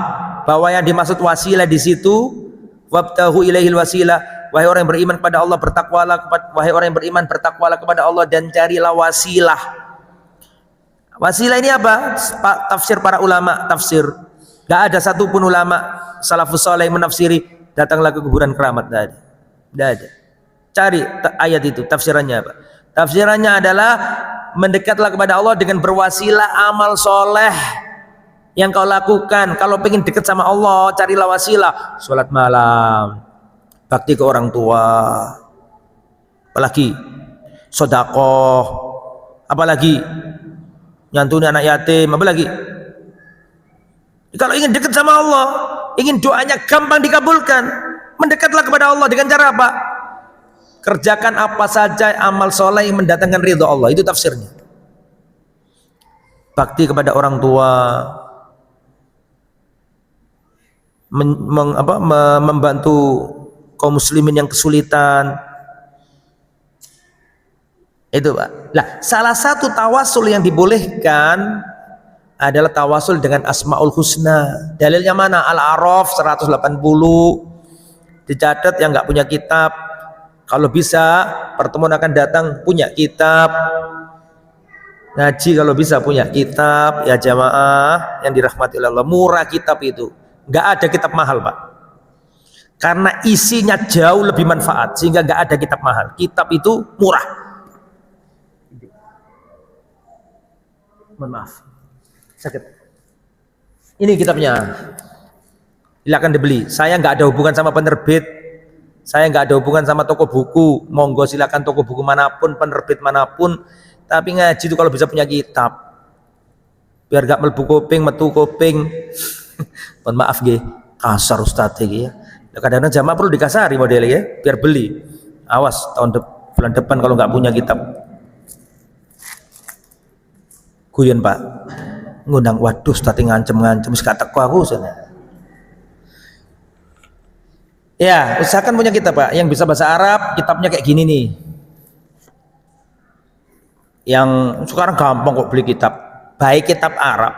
bahwa yang dimaksud wasilah di situ, wabtahu ilaihil wasilah. Wahai orang yang beriman kepada Allah, bertakwalah kepada, wahai orang yang beriman, bertakwalah kepada Allah dan carilah wasilah. Wasilah ini apa? Tafsir para ulama tafsir. Gak ada satupun ulama salafus saleh yang menafsiri datanglah ke kuburan keramat. Gak ada. Gak ada. Cari ayat itu tafsirannya apa? Tafsirannya adalah mendekatlah kepada Allah dengan berwasilah amal soleh yang kau lakukan. Kalau pengen dekat sama Allah, carilah wasilah. Sholat malam, bakti ke orang tua, apalagi sedekah, apalagi nyantuni anak yatim, apalagi. Kalau ingin dekat sama Allah, ingin doanya gampang dikabulkan, mendekatlah kepada Allah dengan cara apa? Kerjakan apa saja amal soleh yang mendatangkan ridha Allah. Itu tafsirnya. Bakti kepada orang tua, membantu kaum muslimin yang kesulitan. Itu Pak. Nah, salah satu tawasul yang dibolehkan adalah tawasul dengan Asmaul Husna. Dalilnya mana? Al-A'raf 180. Dicatat yang nggak punya kitab, kalau bisa pertemuan akan datang punya kitab. Ngaji kalau bisa punya kitab ya jamaah yang dirahmati Allah. Murah kitab itu. Nggak ada kitab mahal Pak. Karena isinya jauh lebih manfaat sehingga nggak ada kitab mahal. Kitab itu murah. Mohon maaf. Sakit. Ini kitabnya. Silakan dibeli. Saya nggak ada hubungan sama penerbit. Saya nggak ada hubungan sama toko buku. Monggo silakan toko buku manapun, penerbit manapun. Tapi ngaji itu kalau bisa punya kitab. Biar gak melebu kuping, metu kuping. Mohon maaf nggih, kasar Ustaz iki ya. Kadang-kadang jamaah perlu dikasari modelnya ya, biar beli. Awas bulan depan kalau nggak punya kitab. Guyon Pak. Ngundang waduh Ustaz ngancem-ngancem wis gak teko aku sana. Ya, usahakan punya kitab Pak, yang bisa bahasa Arab, kitabnya kayak gini nih. Yang sekarang gampang kok beli kitab, baik kitab Arab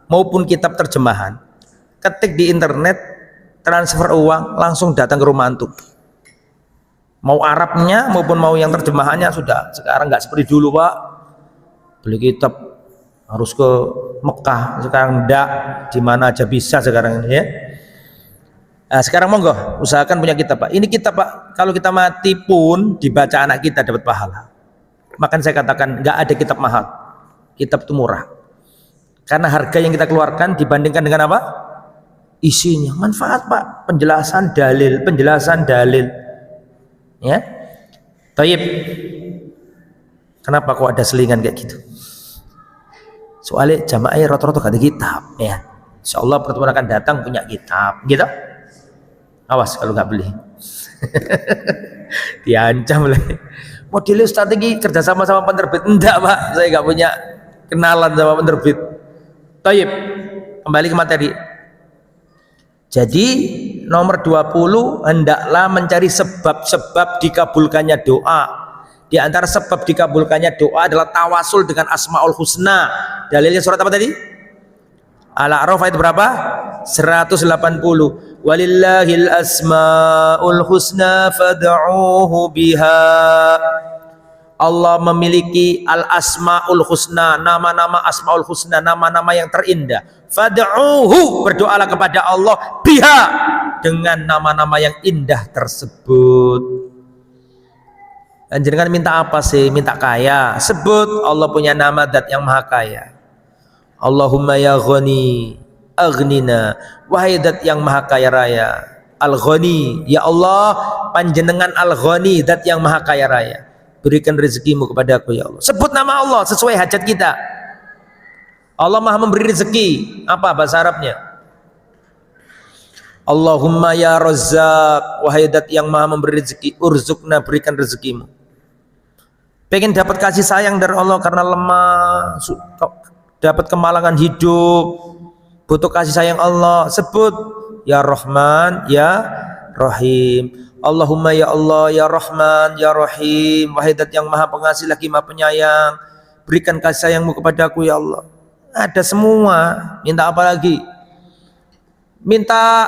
maupun kitab terjemahan. Ketik di internet, transfer uang, langsung datang ke rumah antum. Mau Arabnya maupun mau yang terjemahannya sudah. Sekarang nggak seperti dulu Pak, beli kitab harus ke Mekah. Sekarang enggak, di mana aja bisa sekarang ini ya. Nah, sekarang monggo usahakan punya kitab Pak. Ini kitab Pak, kalau kita mati pun dibaca anak kita dapat pahala. Makanya saya katakan nggak ada kitab mahal, kitab itu murah. Karena harga yang kita keluarkan dibandingkan dengan apa? Isinya, manfaat Pak, penjelasan dalil. Ya, Taib. Kenapa kok ada selingan kayak gitu? Soalnya jamaah rata-rata gak ada kitab ya. Insya Allah pertemuan akan datang punya kitab, gitu. Awas kalau nggak beli, diancam lagi. Modelnya strategi kerjasama sama penerbit, enggak Pak, saya nggak punya kenalan sama penerbit. Taib, kembali ke materi. Jadi nomor 20, hendaklah mencari sebab-sebab dikabulkannya doa. Di antara sebab dikabulkannya doa adalah tawasul dengan Asmaul Husna. Dalilnya surat apa tadi? Al-A'raf ayat berapa? 180. Walillahil asmaul husna fad'uuhu biha. Allah memiliki al-asmaul husna, nama-nama asmaul husna, nama-nama yang terindah. Fad'uuhu, berdoalah kepada Allah biha, dengan nama-nama yang indah tersebut. Jangan minta apa sih? Minta kaya. Sebut Allah punya nama zat yang maha kaya. Allahumma ya ghani aghnina, wahai zat yang maha kaya raya. Al-Ghani, ya Allah panjenengan Al-Ghani, zat yang maha kaya raya, berikan rezekimu kepadaku ya Allah. Sebut nama Allah sesuai hajat kita. Allah maha memberi rezeki. Apa bahasa Arabnya? Allahumma ya Razzaq, wahai zat yang maha memberi rezeki, urzukna, berikan rezekimu. Pengen dapat kasih sayang dari Allah karena lemah, dapat kemalangan hidup, butuh kasih sayang Allah, sebut ya Rahman ya Rahim. Allahumma ya Allah ya Rahman ya Rahim, wahai zat yang maha pengasih lagi maha penyayang, berikan kasih sayangmu kepadaku ya Allah. Ada semua. Minta apa lagi? Minta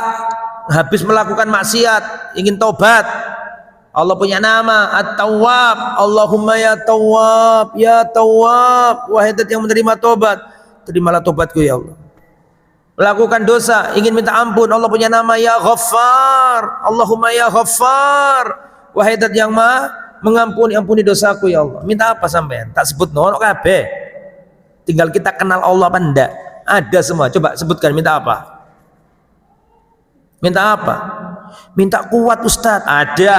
habis melakukan maksiat, ingin tobat, Allah punya nama At-Tawwab. Allahumma ya Tawwab, ya Tawwab, wahai zat yang menerima tobat, terimalah tobatku ya Allah. Melakukan dosa, ingin minta ampun, Allah punya nama ya Ghaffar. Allahumma ya Ghaffar, wahai zat yang maha mengampuni, ampuni dosaku ya Allah. Minta apa sampean? Tak sebut nono kabeh. Tinggal kita kenal Allah apa enggak? Ada semua. Coba sebutkan, minta apa? Minta apa? Minta kuat Ustadz. Ada.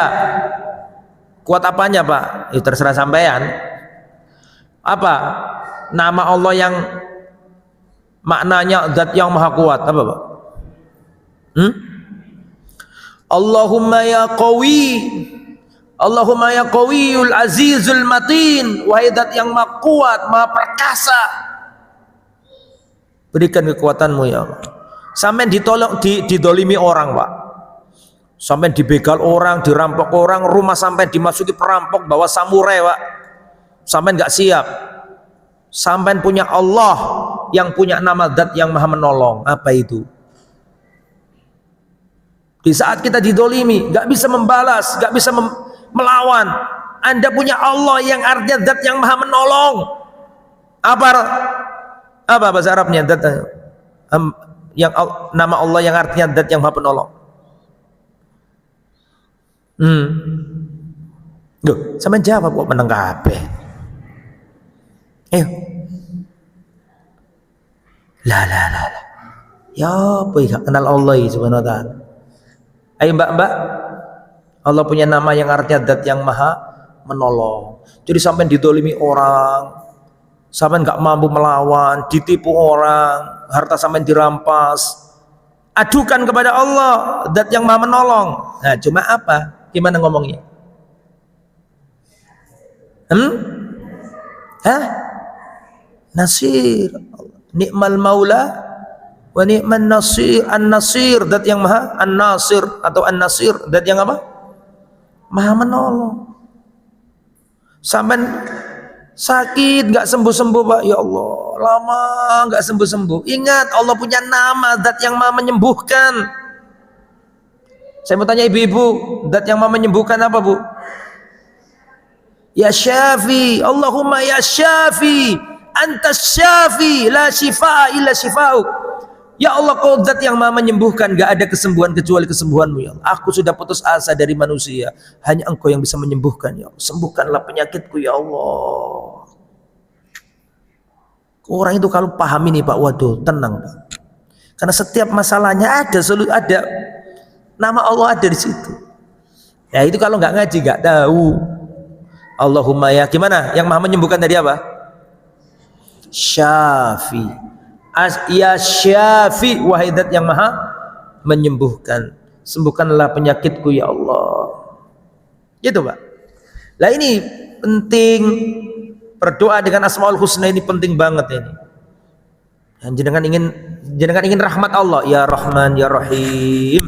Kuat apanya Pak? Ya terserah sampean. Apa? Nama Allah yang maknanya zat yang maha kuat. Apa Pak? Allahumma ya qawi, Allahumma ya qawiyul azizul matin, wahai zat yang maha kuat, maha perkasa, berikan kekuatanmu ya Allah. Sampai ditolong, didolimi orang Pak, sampai dibegal orang, dirampok orang, rumah sampai dimasuki perampok bawa samurai Pak, sampai nggak siap. Sampai punya Allah yang punya nama zat yang maha menolong. Apa itu? Di saat kita didolimi, nggak bisa membalas, nggak bisa melawan, Anda punya Allah yang artinya zat yang maha menolong. Apa bahasa Arabnya? Zat yang nama Allah yang artinya zat yang maha penolong. Loh, sampean jawab kok meneng kabeh. Ayo. La. Ya apa gak kenal Allah subhanahu wa ta'ala. Ayo mbak, Allah punya nama yang artinya zat yang maha menolong. Jadi sampai didolimi orang, sampai nggak mampu melawan, ditipu orang, harta sampai dirampas, adukan kepada Allah, zat yang maha menolong. Nah cuma apa? Gimana ngomongnya? Nasir, nikmal maula wa ni'man nasir. An-nasir, zat yang maha an-nasir atau an-nasir, zat yang apa? Maha menolong. Sampai sakit nggak sembuh-sembuh Pak, ya Allah, lama nggak sembuh-sembuh. Ingat Allah punya nama zat yang maha menyembuhkan. Saya mau tanya ibu-ibu, zat yang maha menyembuhkan apa Bu? Ya Syafi, Allahumma ya Syafi, Antas Syafi, la shifaa illa shifauk. Ya Allah, kau zat yang maha menyembuhkan, gak ada kesembuhan kecuali kesembuhanmu ya Allah. Aku sudah putus asa dari manusia, hanya Engkau yang bisa menyembuhkan ya Allah. Sembuhkanlah penyakitku ya Allah. Orang itu kalau paham ini Pak, waduh tenang Pak. Karena setiap masalahnya ada nama Allah ada di situ. Ya itu kalau nggak ngaji nggak tahu. Allahumma ya gimana? Yang maha menyembuhkan tadi apa? Syafi. Ya Syafi, wahai zat yang maha menyembuhkan, sembuhkanlah penyakitku ya Allah. Gitu Pak. Lah ini penting, berdoa dengan Asmaul Husna ini penting banget ini. Dan jenengan ingin rahmat Allah, ya Rahman ya Rahim,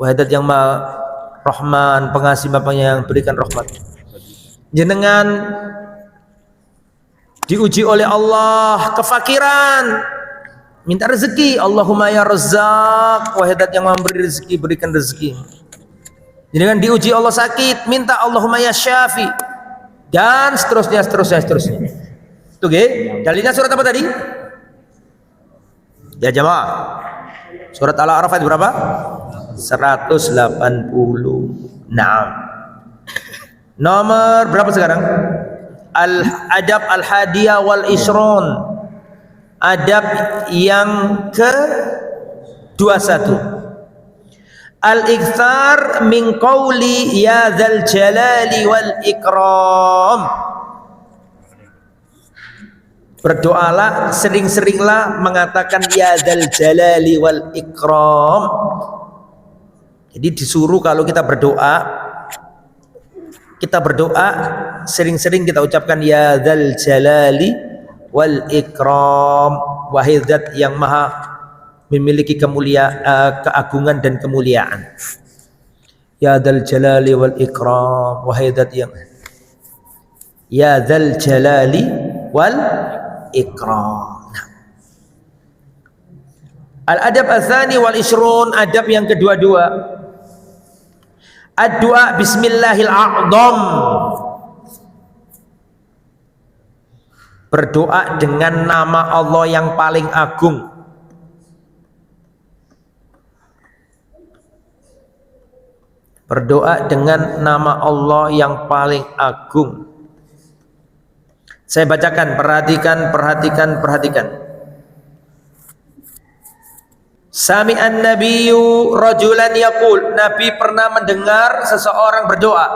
wahai zat yang maha Rahman, pengasih Bapa yang berikan rahmat. Jenengan diuji oleh Allah kefakiran, minta rezeki, Allahumma ya Razzaq, wahai zat yang memberi rezeki, berikan rezeki. Jangan diuji Allah sakit, minta Allahumma ya Syafi, dan seterusnya. Itu dalilnya surat apa tadi? Ya jamaah, surat Al-A'raf ayat berapa? 180. Naam. Nomor berapa sekarang? Al-adab al-hadiyah wal isron, adab yang ke-21. Al-ikthar min qawli ya dzal jalali wal ikram. Berdoalah, sering-seringlah mengatakan ya dzal jalali wal ikram. Jadi disuruh kalau kita berdoa sering-sering kita ucapkan ya dzal jalali wal ikram, wahai zat yang maha memiliki keagungan dan kemuliaan. Ya dzal jalali wal ikram, wahai zat yang ya dzal jalali wal ikram. Al-adab ats-tsani wal ishrun, adab yang kedua-dua. Ad-du'a bismillahil a'dham. Berdoa dengan nama Allah yang paling agung. Berdoa dengan nama Allah yang paling agung. Saya bacakan, perhatikan. Sami'an nabiyyu rajulan yaqul. Nabi pernah mendengar seseorang berdoa.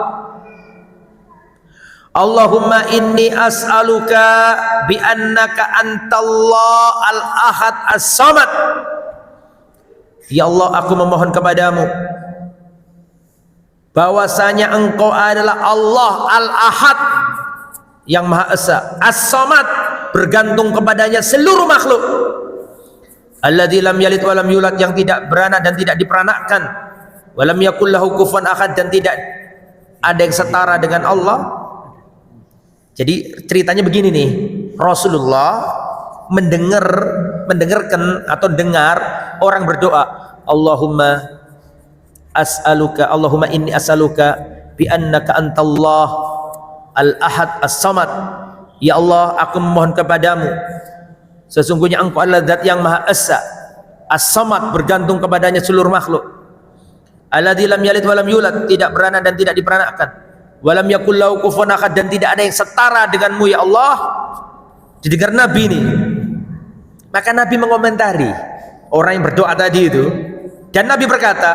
Allahumma inni as'aluka bi annaka antallah al-ahad as-samad. Ya Allah, aku memohon kepadamu bahwasanya Engkau adalah Allah al-ahad yang Maha Esa, as-samad, bergantung kepadanya seluruh makhluk. Alladzi lam yalid wa lam yulad, yang tidak beranak dan tidak diperanakkan. Wa lam yakul lahu kufuwan ahad, dan tidak ada yang setara dengan Allah. Jadi ceritanya begini nih, Rasulullah mendengarkan atau dengar orang berdoa, Allahumma inni as'aluka bi annaka antallah al-ahad as-samad. Ya Allah, aku memohon kepadamu, sesungguhnya Engkau adalah Zat yang Maha Esa, as-samad, bergantung kepadanya seluruh makhluk. Alladzi lam yalid wa lam yulad, tidak beranak dan tidak diperanakkan. Walam yakul lahu kufuwan ahad, dan tidak ada yang setara denganmu ya Allah. Didengar Nabi ini, maka Nabi mengomentari orang yang berdoa tadi itu, dan Nabi berkata,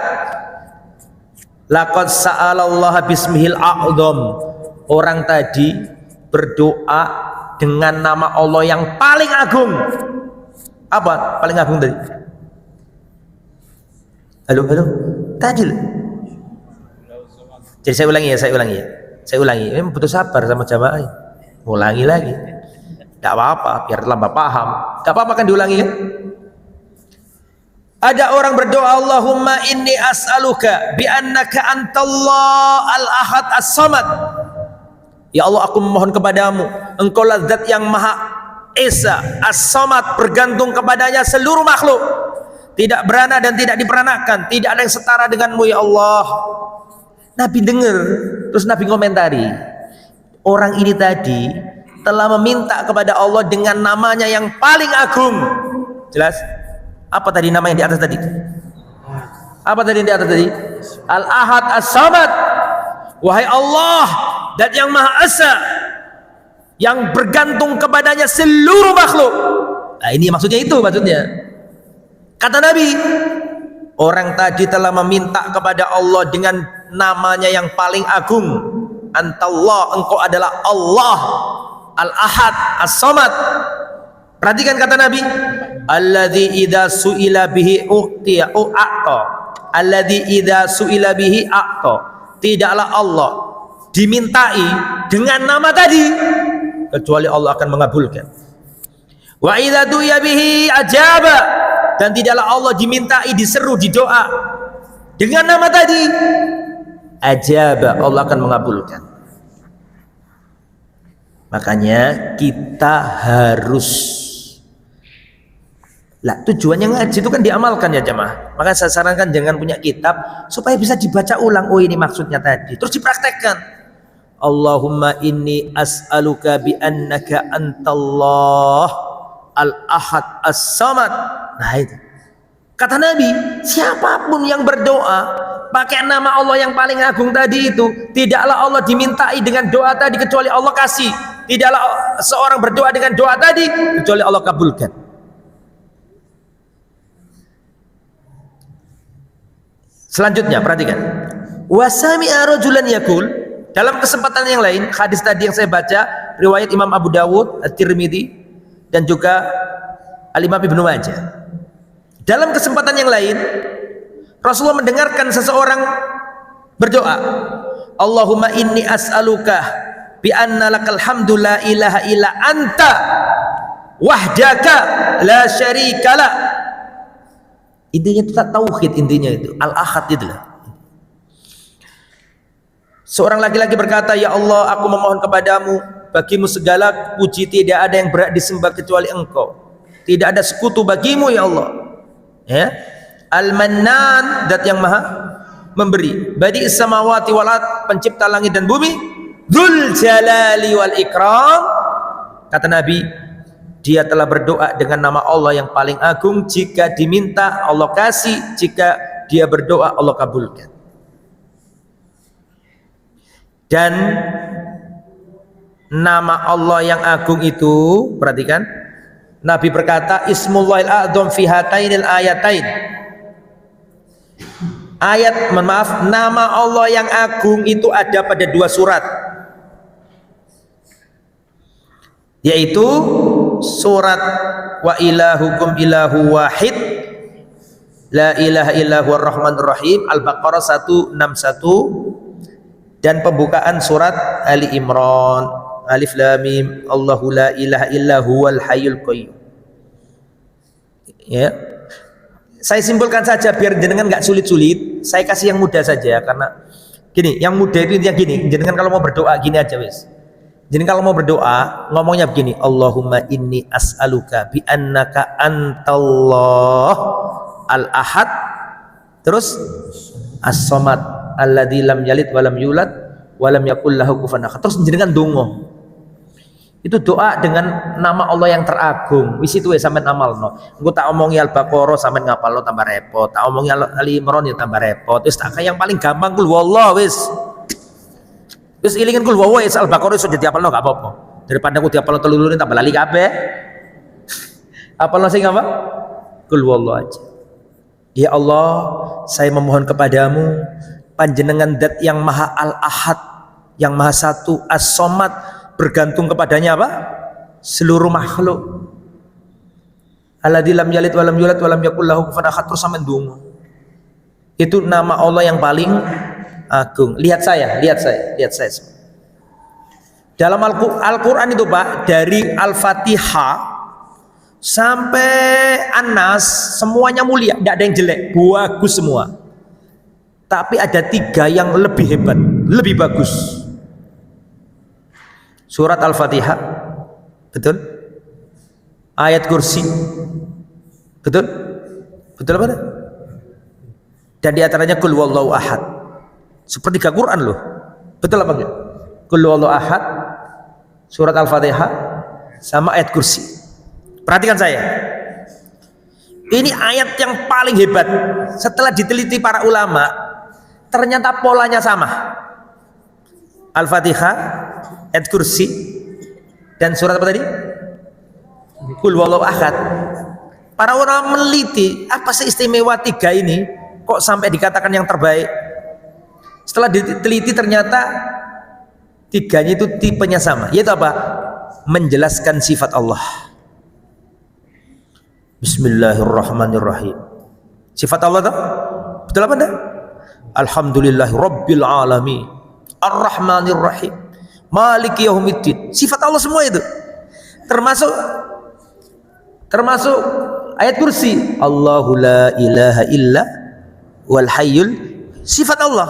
laqad sa'alallaha bismihil a'dham. Orang tadi berdoa dengan nama Allah yang paling agung. Apa paling agung tadi? Halo tadi loh. Jadi saya ulangi. Ini butuh sabar sama jamaah. Ulangi lagi. Tidak apa-apa, biar tambah paham. Tidak apa-apa kan diulangi kan? Ada orang berdoa, Allahumma inni as'aluka bi annaka antallah al-ahad as-samad. Ya Allah, aku memohon kepadamu, Engkau lah Zat yang Maha Esa, as-samad, bergantung kepadanya seluruh makhluk, tidak beranak dan tidak diperanakkan, tidak ada yang setara denganmu ya Allah. Nabi dengar, terus Nabi komentari, orang ini tadi telah meminta kepada Allah dengan namanya yang paling agung. Jelas? Apa tadi nama yang di atas tadi? Apa tadi yang di atas tadi? Al-ahad as-samad. Wahai Allah, Zat yang Maha Esa, yang bergantung kepadanya seluruh makhluk. Nah, ini maksudnya kata Nabi, orang tadi telah meminta kepada Allah dengan namanya yang paling agung. Antallah, Engkau adalah Allah al-ahad as-samad. Perhatikan kata Nabi, alladzi idza su'ila bihi u'tiya a'ta. Alladzi idza su'ila bihi a'ta. Tidaklah Allah dimintai dengan nama tadi kecuali Allah akan mengabulkan. Wa idza du'iya bihi ajaba. Dan tidaklah Allah dimintai, diseru, didoa dengan nama tadi, ajaba, Allah akan mengabulkan. Makanya kita harus, tujuannya ngaji itu kan diamalkan ya jemaah. Maka saya sarankan jangan punya kitab, supaya bisa dibaca ulang. Oh, ini maksudnya tadi, terus dipraktekkan. Allahumma inni as'aluka bi annaka antallah al-ahad as-samad. Nah itu kata Nabi, siapapun yang berdoa pakai nama Allah yang paling agung tadi itu, tidaklah Allah dimintai dengan doa tadi kecuali Allah kasih. Tidaklah seorang berdoa dengan doa tadi kecuali Allah kabulkan. Selanjutnya perhatikan, wasami'a rajulan yaqul. Dalam kesempatan yang lain, hadis tadi yang saya baca riwayat Imam Abu Dawud, At-Tirmidzi, dan juga Al-Imam Ibnu Majah. Dalam kesempatan yang lain, Rasulullah mendengarkan seseorang berdoa, Allahumma inni as'aluka bi anna lakal hamdu la ilaha illa anta wahdaka la syarika la. Intinya itu tauhid, intinya itu al-ahad itulah. Seorang laki-laki berkata, ya Allah, aku memohon kepadamu, bagimu segala puji, tidak ada yang berhak disembah kecuali Engkau, tidak ada sekutu bagimu ya Allah. Ya, Al-Mannan, Zat yang Maha memberi. Badi'is samawati wal ard, pencipta langit dan bumi, Dzul jalali wal ikram. Kata Nabi, dia telah berdoa dengan nama Allah yang paling agung. Jika diminta Allah kasih, jika dia berdoa Allah kabulkan. Dan nama Allah yang agung itu, perhatikan, Nabi berkata, Ismullahil a'dzam fi hatainil ayatain. Nama Allah yang agung itu ada pada 2 surat, yaitu surat wa ilahukum ilahu wahid la ilaha illahu ar-rahmanur rahim, Al-Baqarah 161, dan pembukaan surat Ali Imran, Alif Lam Mim, Allahu la ilaha illa huwal hayyul qayyum. Ya, saya simpulkan saja biar jenengan nggak sulit-sulit. Saya kasih yang mudah saja, karena gini, yang mudah itu intinya gini. Jenengan kalau mau berdoa gini aja wis. Jadi kalau mau berdoa ngomongnya begini, Allahumma inni as'aluka bi annaka antallah al-ahad, terus as-samad alladzi lam yalid walam yulad walam yakul lahu kufuwan ahad. Terus jenengan donga. Itu doa dengan nama Allah yang teragung. Wis itu wis sampean amalno. Engko tak omongi Al-Baqarah sampean ngapalno tambah repot. Tak omongi Ali Imran ya tambah repot. Wis tak yang paling gampang kul wallah wis. Wis ilingin kul wallah wis Al-Baqarah iso diapalno gak apa-apa. Daripada aku diapalno telulurin tambah lali kabeh. Apalno sing apa? Kul wallah aja. Ya Allah, saya memohon kepadamu, panjenengan zat yang maha al-ahad, yang maha satu, as-somad, bergantung kepadanya apa? Seluruh makhluk. Alladzi lam yalid walam yulad walam yakul lahu kufuwan ahad. Terus sampean ndonga. Itu nama Allah yang paling agung. Lihat saya. Dalam Al-Qur'an itu Pak, dari Al-Fatihah sampai An-Nas semuanya mulia, tidak ada yang jelek, bagus semua. Tapi ada 3 yang lebih hebat, lebih bagus. Surat Al-Fatihah, betul? Ayat kursi, betul? Betul apa? Dan diantaranya Qul Huwallahu Ahad. Sepertiga Quran loh, betul apa enggak? Qul Huwallahu Ahad, surat Al-Fatihah, sama ayat kursi. Perhatikan saya. Ini ayat yang paling hebat. Setelah diteliti para ulama, ternyata polanya sama. Al-Fatihah, ayat kursi, dan surat apa tadi? Qul Huwallahu Ahad. Para ulama meneliti apa sih istimewa 3 ini kok sampai dikatakan yang terbaik. Setelah diteliti ternyata 3-nya itu tipenya sama, yaitu apa? Menjelaskan sifat Allah. Bismillahirrahmanirrahim. Sifat Allah tuh betul apa enggak? Alhamdulillahi rabbil alamin, Ar-Rahmanir Rahim, Maliki Yaumiddin. Sifat Allah semua itu. Termasuk ayat kursi, Allahu la ilaha illa wal hayyul, sifat Allah.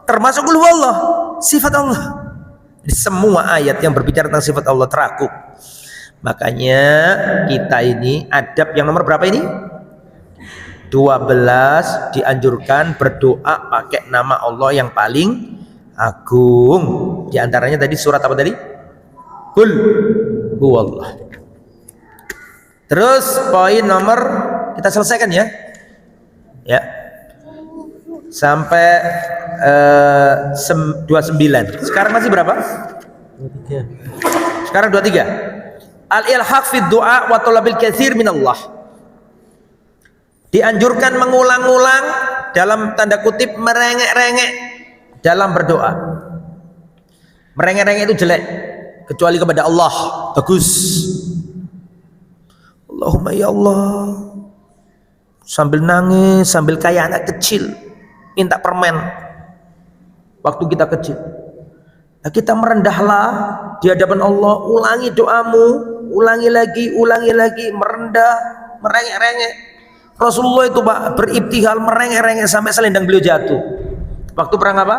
Termasuk Qul Huwallah, sifat Allah. Jadi semua ayat yang berbicara tentang sifat Allah terakup. Makanya kita ini adab yang nomor berapa ini? 12, dianjurkan berdoa pakai nama Allah yang paling agung. Di antaranya tadi surat apa tadi? Qul Huwallah. Terus poin nomor, kita selesaikan ya. Ya. Sampai 29. Sekarang masih berapa? 23. Sekarang 23. Al-ilhaq fi du'a wa talabil katsir min Allah. Dianjurkan mengulang-ulang, dalam tanda kutip merengek-rengek dalam berdoa. Merengek-rengek itu jelek, kecuali kepada Allah bagus. Allahumma ya Allah, sambil nangis, sambil kayak anak kecil minta permen waktu kita kecil. Nah, kita merendahlah di hadapan Allah, ulangi doamu, ulangi lagi, merendah, merengek-rengek. Rasulullah itu Pak beribtihal, merengek-rengek sampai selendang beliau jatuh. Waktu perang apa?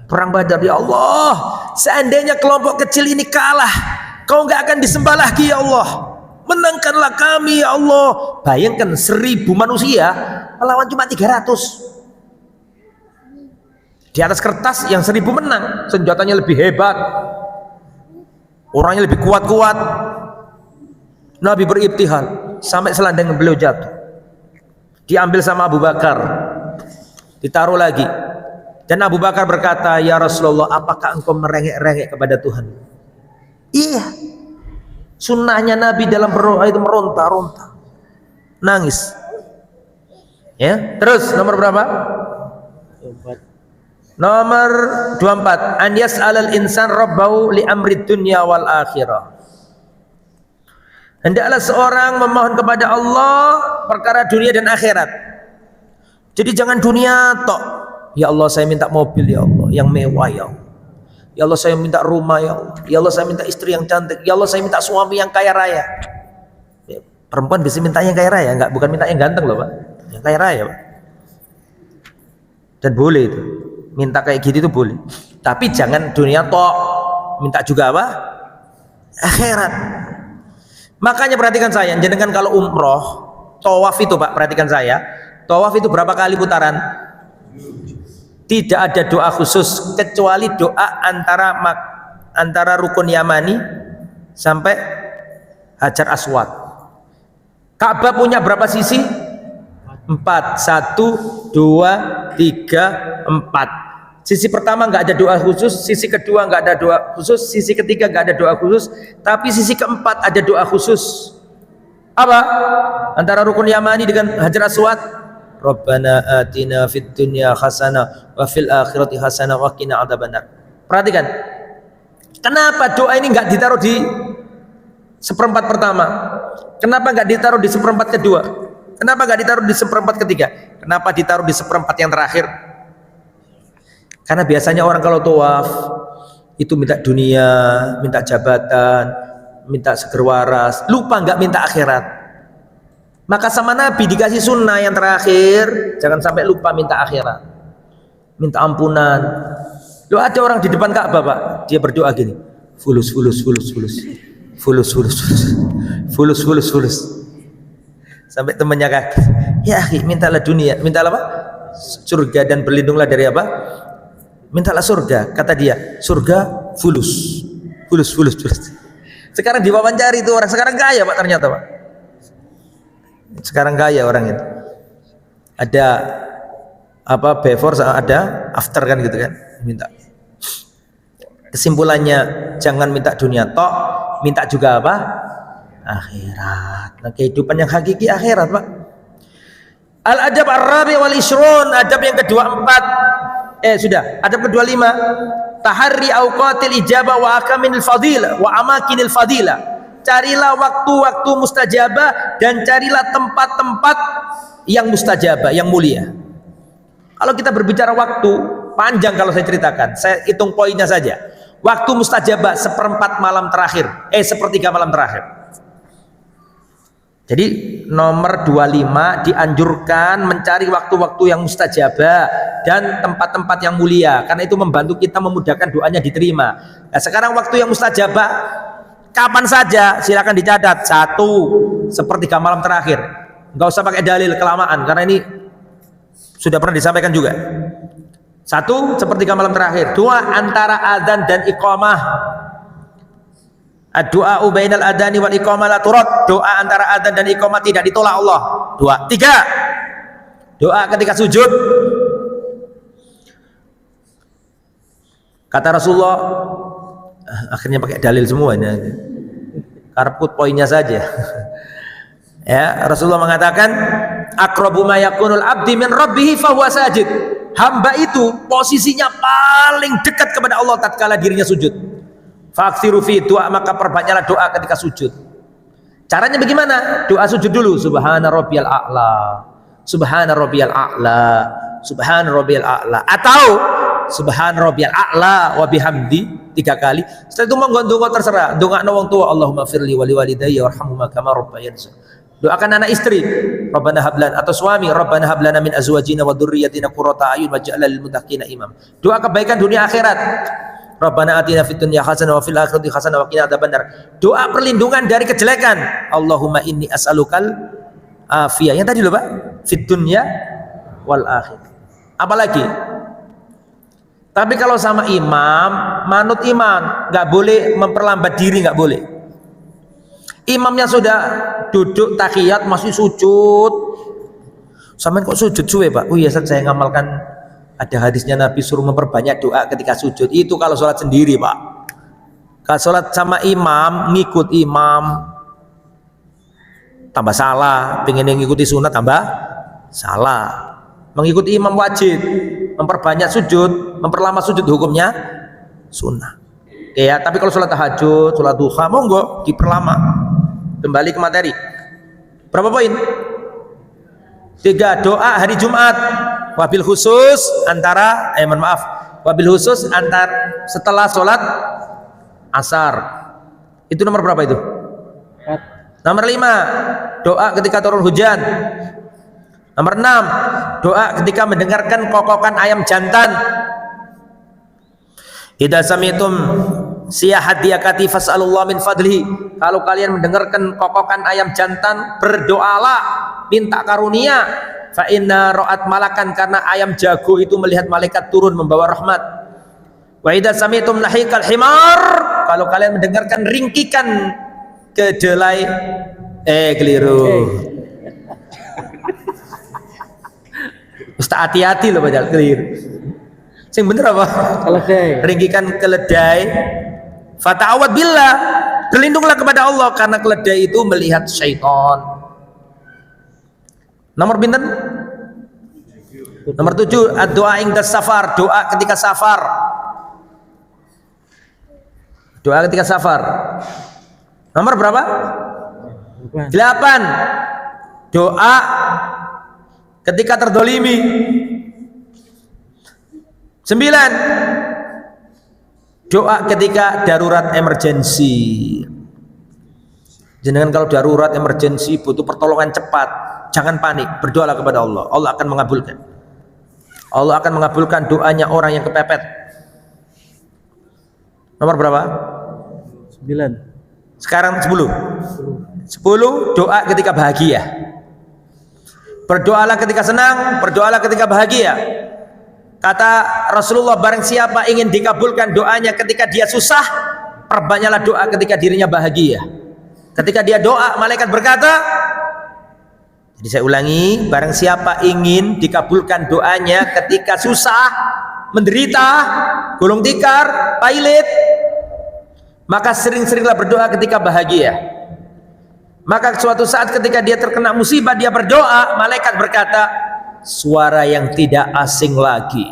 Perang Badar. Ya Allah, seandainya kelompok kecil ini kalah, kau nggak akan disembah lagi ya Allah. Menangkanlah kami ya Allah. Bayangkan 1000 manusia melawan cuma 300. Di atas kertas yang 1000 menang, senjatanya lebih hebat, orangnya lebih kuat-kuat. Nabi beribtihal sampai selendang beliau jatuh, diambil sama Abu Bakar, ditaruh lagi. Dan Abu Bakar berkata, ya Rasulullah, apakah engkau merengek-rengek kepada Tuhan? Iya, sunnahnya Nabi dalam berdoa itu meronta-ronta, nangis. Ya, terus nomor berapa? Nomor 24, an yas'alal insan rabbahu li amrid dunya wal akhirah. Hendaklah seorang memohon kepada Allah perkara dunia dan akhirat. Jadi jangan dunia tok. Ya Allah, saya minta mobil ya Allah yang mewah ya Allah. Ya Allah, saya minta rumah ya Allah. Ya Allah, saya minta istri yang cantik. Ya Allah, saya minta suami yang kaya raya. Ya, perempuan bisa minta yang kaya raya, enggak, bukan minta yang ganteng loh, Pak. Yang kaya raya, Pak. Dan boleh itu. Minta kayak gitu itu boleh. Tapi jangan dunia tok, minta juga apa? Akhirat. Makanya perhatikan saya, jenengan kalau umroh, tawaf itu Pak, perhatikan saya. Tawaf itu berapa kali putaran? Tidak ada doa khusus kecuali doa antara rukun Yamani sampai Hajar Aswad. Ka'bah punya berapa sisi? 4. 1, 2, 3, 4. Sisi pertama nggak ada doa khusus, sisi kedua nggak ada doa khusus, sisi ketiga nggak ada doa khusus, tapi sisi keempat ada doa khusus. Apa? Antara rukun Yamani dengan Hajar Aswad. Rabbana atina fid dunya hasanah wa fil akhirati hasanah wa qina adzabannar. Perhatikan. Kenapa doa ini nggak ditaruh di seperempat pertama? Kenapa nggak ditaruh di seperempat kedua? Kenapa nggak ditaruh di seperempat ketiga? Kenapa ditaruh di seperempat yang terakhir? Karena biasanya orang kalau tawaf itu minta dunia, minta jabatan, minta seger waras, lupa nggak minta akhirat. Maka sama Nabi dikasih sunnah yang terakhir, jangan sampai lupa minta akhirat, minta ampunan. Loh, ada orang di depan Ka'bah Pak, dia berdoa gini, fulus, fulus, fulus, fulus, fulus, fulus, fulus, fulus, fulus, fulus. Sampai temannya kaget, ya akhi, mintalah dunia, mintalah apa? Surga, dan berlindunglah dari apa? Mintalah surga. Kata dia, surga fulus, fulus, fulus, fulus. Sekarang diwawancari itu orang, sekarang kaya Pak, ternyata Pak. Sekarang kaya orang itu. Ada apa, before, ada after kan gitu kan, minta. Kesimpulannya, jangan minta dunia tok, minta juga apa? Akhirat. Nah, kehidupan yang hakiki akhirat Pak. Al-adab ar-rabi wal ishrun, adab yang ke-24. Adab ke-25. Taharri awqatil ijabah wa akaminil fadilah wa amakinil fadilah. Carilah waktu-waktu mustajabah dan carilah tempat-tempat yang mustajabah, yang mulia. Kalau kita berbicara waktu, panjang kalau saya ceritakan. Saya hitung poinnya saja. Waktu mustajabah seperempat malam terakhir, sepertiga malam terakhir. Jadi nomor 25 dianjurkan mencari waktu-waktu yang mustajabah dan tempat-tempat yang mulia, karena itu membantu kita memudahkan doanya diterima. Nah, sekarang waktu yang mustajabah kapan saja silakan dicatat. 1, sepertiga malam terakhir. Enggak usah pakai dalil kelamaan karena ini sudah pernah disampaikan juga. 1, sepertiga malam terakhir. 2, antara adzan dan iqamah. Doa bainal adani wal iqamah la turad. Doa antara adzan dan iqamah tidak ditolak Allah. 2. 3, doa ketika sujud. Kata Rasulullah, akhirnya pakai dalil semuanya. Karput poinnya saja. Ya, Rasulullah mengatakan, aqrabu ma yakunul abdi min rabbih fa huwa sajid. Hamba itu posisinya paling dekat kepada Allah tatkala dirinya sujud. Faksiru fi doa, maka perbanyaklah doa ketika sujud. Caranya bagaimana? Doa sujud dulu, subhana rabbiyal a'la, subhana rabbiyal a'la, subhana rabbiyal a'la, atau subhana rabbiyal a'la wa bihamdi 3 kali. Setelah itu monggo ndonga terserah. Ndongakno wong tua, Allahumma firli wa liwalidayya warhamhuma kama rabbayani shaghira. Doakan anak istri, Rabbana hablan, atau suami, Rabbana hablana min azwajina wa dzurriyyatina qurrata a'yun waj'alna lil muttaqina imam. Doa kebaikan dunia akhirat. Rabbana atina fid dunya hasanah wa fil akhirati hasanah wa qina adzabannar. Doa perlindungan dari kejelekan. Allahumma inni as'alukal afiyah. Yang tadi loh Pak, fid dunya wal akhir. Apalagi? Tapi kalau sama imam, manut imam, nggak boleh memperlambat diri, nggak boleh. Imamnya sudah duduk tahiyat masih sujud, sampean kok sujud suwe Pak? Oh iya, saya ngamalkan ada hadisnya Nabi suruh memperbanyak doa ketika sujud. Itu kalau sholat sendiri Pak. Kalau sholat sama imam, ngikut imam, tambah salah. Pengen ngikuti sunat tambah salah. Mengikuti imam wajib, memperbanyak sujud, memperlama sujud hukumnya sunnah. Ya, tapi kalau sholat tahajud, sholat duha, monggo diperlama. Kembali ke materi. Berapa poin? 3. Doa hari Jumat. Wabil khusus antara, wabil khusus setelah sholat asar. Itu nomor berapa itu? Nomor 5. Doa ketika turun hujan. Nomor 6, doa ketika mendengarkan kokokan ayam jantan. Idza sami'tum siyahat diyakati fas'alullah min fadlihi. Kalau kalian mendengarkan kokokan ayam jantan, berdoalah, minta karunia. Fa inna ra'at malakan, karena ayam jago itu melihat malaikat turun membawa rahmat. Wa idza sami'tum nahikal himar, kalau kalian mendengarkan ringkikan kedelai, keliru. Ustaz hati-hati loh padahal keliru. Sing bener apa? Keledai. Ringkikan keledai. Fata'awad billah, berlindunglah kepada Allah karena keledai itu melihat syaitan. Nomor pinten? Nomor 7, doa inda safar, doa ketika safar. Doa ketika safar. Nomor berapa? 8. Doa ketika terdolimi. 9. Doa ketika darurat emergensi. Jangan kalau darurat emergensi butuh pertolongan cepat, jangan panik, berdoalah kepada Allah. Allah akan mengabulkan. Allah akan mengabulkan doanya orang yang kepepet. Nomor berapa? 9. Sekarang 10. 10. Doa ketika bahagia. Berdoalah ketika senang, berdoalah ketika bahagia. Kata Rasulullah, barang siapa ingin dikabulkan doanya ketika dia susah, perbanyaklah doa ketika dirinya bahagia. Ketika dia doa, malaikat berkata, jadi saya ulangi, barang siapa ingin dikabulkan doanya ketika susah, menderita, gulung tikar, pailit, maka sering-seringlah berdoa ketika bahagia. Maka suatu saat ketika dia terkena musibah, dia berdoa, malaikat berkata, suara yang tidak asing lagi,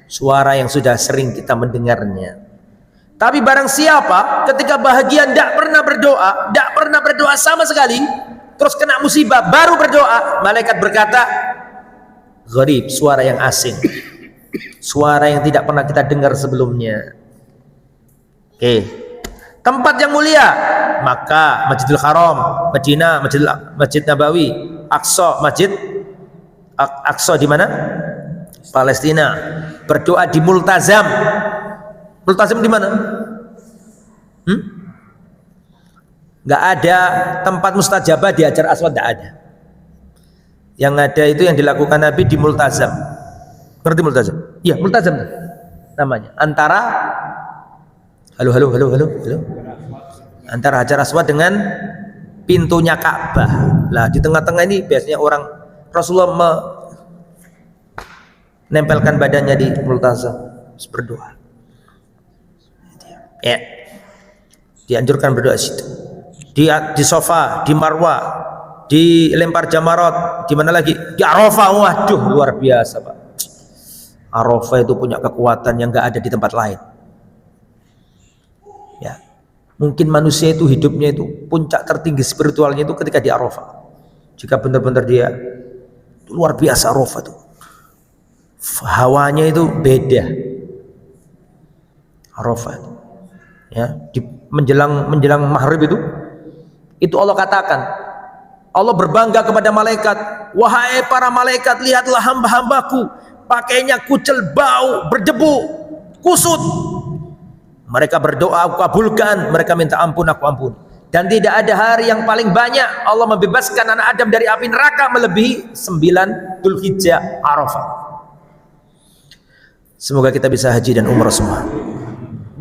suara yang sudah sering kita mendengarnya. Tapi barang siapa ketika bahagia tidak pernah berdoa sama sekali, terus kena musibah baru berdoa, malaikat berkata, gharib, suara yang asing, suara yang tidak pernah kita dengar sebelumnya. Oke. Tempat yang mulia, Makkah, Masjidil Haram, Madinah, Masjid Nabawi, Aqsa, Masjid Aqsa di mana? Palestina. Berdoa di Multazam. Multazam di mana? Nggak ada tempat mustajabah di Hajar Aswad, nggak ada. Yang ada itu yang dilakukan Nabi di Multazam. Ngerti Multazam? Iya, Multazam namanya. Antara halo. Antara Hajar Aswad dengan pintunya Ka'bah. Lah di tengah-tengah ini biasanya orang Rasulullah menempelkan badannya di Multazam berdoa. Ya. Dianjurkan berdoa situ. Di sofa, di Marwah, dilempar jamarat, di mana lagi? Di Arafah. Waduh, luar biasa, Pak. Arafah itu punya kekuatan yang enggak ada di tempat lain. Ya. Mungkin manusia itu hidupnya itu puncak tertinggi spiritualnya itu ketika di Arafah. Jika benar-benar dia luar biasa Arafah itu. Hawanya itu beda. Arafah. Ya, di menjelang maghrib itu Allah katakan, Allah berbangga kepada malaikat, wahai para malaikat, lihatlah hamba-hambaku, pakainya kucel, bau, berdebu, kusut. Mereka berdoa, aku kabulkan. Mereka minta ampun, aku ampun. Dan tidak ada hari yang paling banyak Allah membebaskan anak Adam dari api neraka melebihi 9 Dzulhijjah, Arafah. Semoga kita bisa haji dan umrah semua.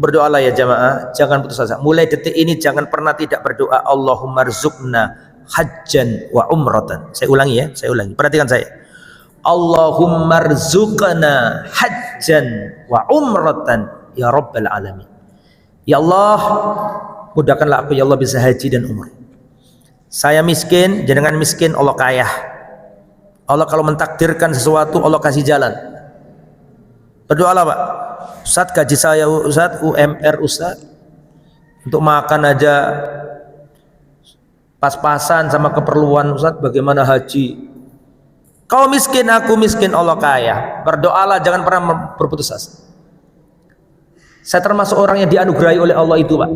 Berdoalah ya jamaah, jangan putus asa. Mulai detik ini jangan pernah tidak berdoa Allahumma rzuqna hajjan wa umratan. Saya ulangi ya, saya ulangi. Perhatikan saya. Allahumma rzuqna hajjan wa umratan ya rabbal alamin. Ya Allah, mudahkanlah aku ya Allah bisa haji dan umrah. Saya miskin, jenengan miskin, Allah kaya. Allah kalau mentakdirkan sesuatu, Allah kasih jalan. Berdoalah Pak. Ustaz, gaji saya Ustaz, UMR Ustaz, untuk makan aja pas-pasan sama keperluan Ustaz, bagaimana haji? Kau miskin, aku miskin, Allah kaya. Berdoalah, jangan pernah berputus asa. Saya termasuk orang yang dianugerahi oleh Allah itu Pak.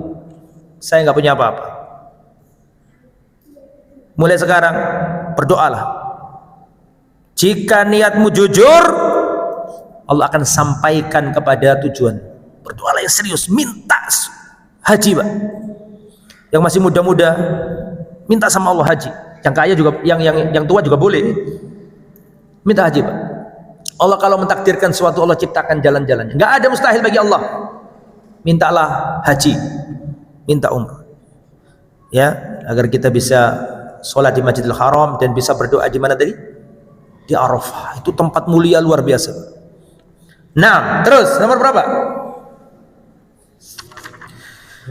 Saya nggak punya apa-apa. Mulai sekarang berdoalah. Jika niatmu jujur, Allah akan sampaikan kepada tujuan. Berdoalah yang serius, minta haji Pak. Yang masih muda-muda minta sama Allah haji. Yang kaya juga, yang tua juga boleh. Minta haji Pak. Allah kalau mentakdirkan suatu, Allah ciptakan jalan-jalannya. Nggak ada mustahil bagi Allah. Mintalah haji, minta umrah. Ya, agar kita bisa sholat di Masjidil Haram dan bisa berdoa di mana tadi? Di Arafah. Itu tempat mulia luar biasa. Nah, terus nomor berapa?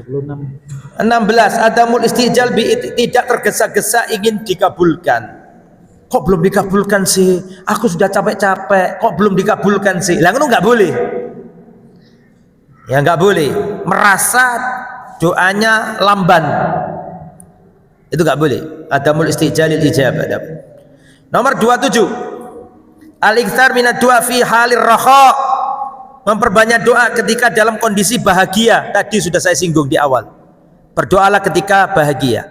16. Adamul istijal bi, tidak tergesa-gesa ingin dikabulkan. Kok belum dikabulkan sih? Aku sudah capek-capek, kok belum dikabulkan sih? Lah ngono enggak boleh. Ya enggak boleh. Merasa doanya lamban. Itu enggak boleh. Adamul istijalil ijabah. Nomor 27. Al-iktsar minad du'a fi halir raha. Memperbanyak doa ketika dalam kondisi bahagia. Tadi sudah saya singgung di awal. Berdoalah ketika bahagia.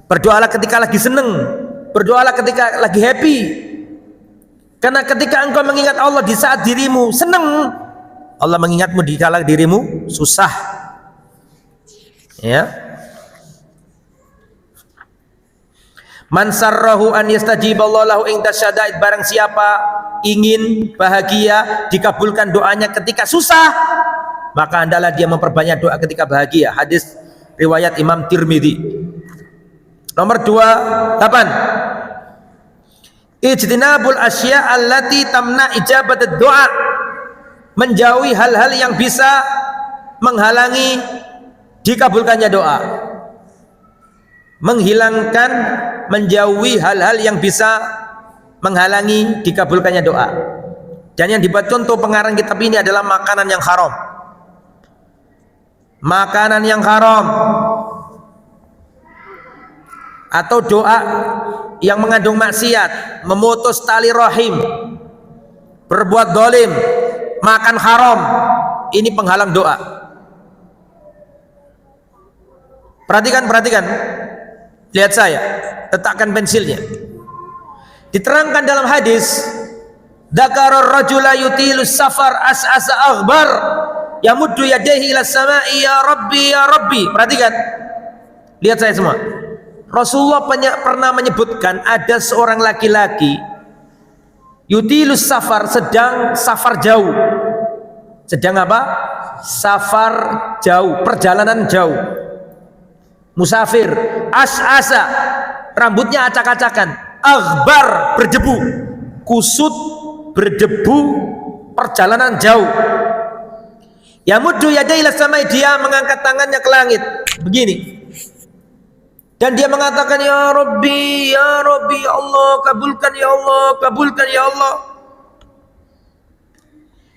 Berdoalah ketika lagi seneng. Berdoalah ketika lagi happy. Karena ketika engkau mengingat Allah di saat dirimu seneng, Allah mengingatmu di kala dirimu susah. Ya. Man sarrahu an yastajiballahu lahu inda syada'id, barang siapa ingin bahagia dikabulkan doanya ketika susah, maka hendaklah dia memperbanyak doa ketika bahagia. Hadis riwayat Imam Tirmidzi. Nomor 28. Ijtinabul asya allati tamna ijabat doa. Menjauhi hal-hal yang bisa menghalangi dikabulkannya doa. Menghilangkan, menjauhi hal-hal yang bisa menghalangi dikabulkannya doa. Dan yang dibuat contoh pengarang kitab ini adalah makanan yang haram. Makanan yang haram atau doa yang mengandung maksiat, memutus tali rahim, berbuat zalim, makan haram, ini penghalang doa. Perhatikan. Lihat saya, letakkan pensilnya. Diterangkan dalam hadis, dzakarar rajula yutilus safar as'asa aghbar yamuddu yadayhi ila samai ya rabbi. Perhatikan. Lihat saya semua. Rasulullah pernah menyebutkan ada seorang laki-laki yutilus safar, sedang safar jauh. Sedang apa? Safar jauh, perjalanan jauh. Musafir, as'asa, rambutnya acak-acakan, aghbar, berdebu, kusut, berdebu, perjalanan jauh. Yamuddu yadayhi ila samai, dia mengangkat tangannya ke langit begini. Dan dia mengatakan ya Rabbi, ya Allah, kabulkan ya Allah, kabulkan ya Allah.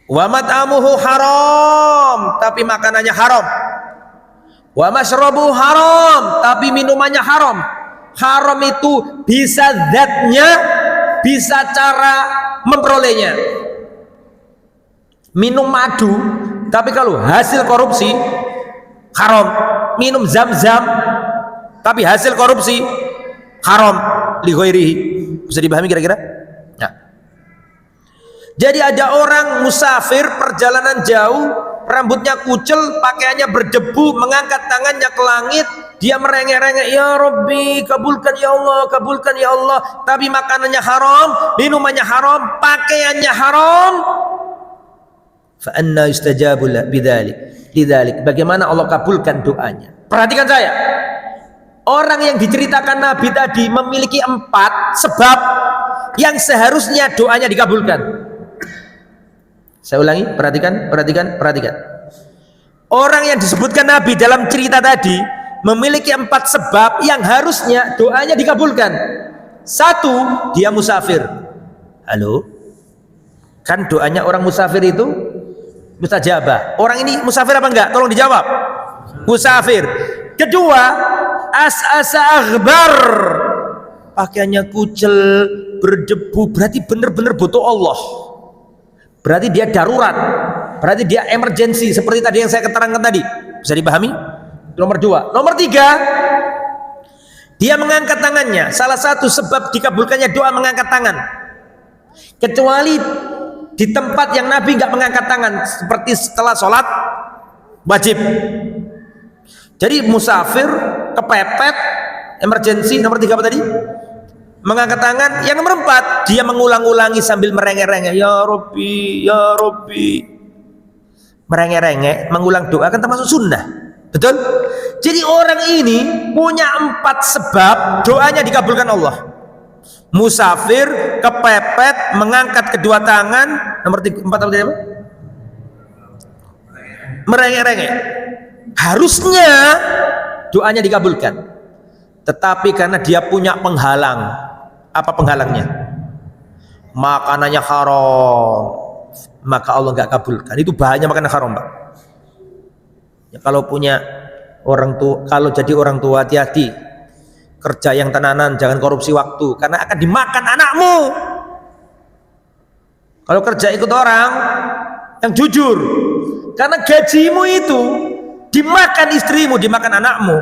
Wa mat'amuhu haram, tapi makanannya haram. Wa mashrabuhu haram, tapi minumannya haram. Haram itu bisa zatnya, bisa cara memperolehnya. Minum madu, tapi kalau hasil korupsi haram. Minum zam-zam, tapi hasil korupsi haram li ghairihi. Bisa dipahami kira-kira? Ya. Jadi ada orang musafir perjalanan jauh, rambutnya kucel, pakaiannya berdebu, mengangkat tangannya ke langit, dia merengek-rengek, ya Rabbi, kabulkan ya Allah, kabulkan ya Allah, tapi makanannya haram, minumannya haram, pakaiannya haram. Fa anna yustajabu bidzalik. Bagaimana Allah kabulkan doanya? Perhatikan saya. Orang yang diceritakan Nabi tadi memiliki 4 sebab yang seharusnya doanya dikabulkan. Saya ulangi, perhatikan. Orang yang disebutkan Nabi dalam cerita tadi memiliki 4 sebab yang harusnya doanya dikabulkan. 1, dia musafir. Halo? Kan doanya orang musafir itu mustajabah. Orang ini musafir apa enggak? Tolong dijawab. Musafir. Kedua, as'asa aghbar. Pakaiannya kucel, berdebu, berarti benar-benar butuh Allah. Berarti dia darurat. Berarti dia emergency seperti tadi yang saya keterangkan tadi. Bisa dipahami? Nomor 2. Nomor 3, dia mengangkat tangannya. Salah satu sebab dikabulkannya doa mengangkat tangan. Kecuali di tempat yang Nabi nggak mengangkat tangan, seperti setelah sholat wajib. Jadi musafir, kepepet, emergency. Nomor 3 apa tadi? Mengangkat tangan. Yang nomor 4, dia mengulang-ulangi sambil merengek-rengek, ya Rabbi, ya Rabbi. Merengek-rengek, mengulang doa kan termasuk sunnah. Betul? Jadi orang ini punya 4 sebab doanya dikabulkan Allah. Musafir, kepepet, mengangkat kedua tangan. Nomor 4 apa tadi? Merengek-rengek. Harusnya doanya dikabulkan, tetapi karena dia punya penghalang. Apa penghalangnya? Makanannya haram, maka Allah nggak kabulkan. Itu bahayanya makanan haram, Pak. Ya, kalau punya orang tua, kalau jadi orang tua, hati-hati. Kerja yang tenanan, jangan korupsi waktu, karena akan dimakan anakmu. Kalau kerja ikut orang yang jujur, karena gajimu itu dimakan istrimu, dimakan anakmu.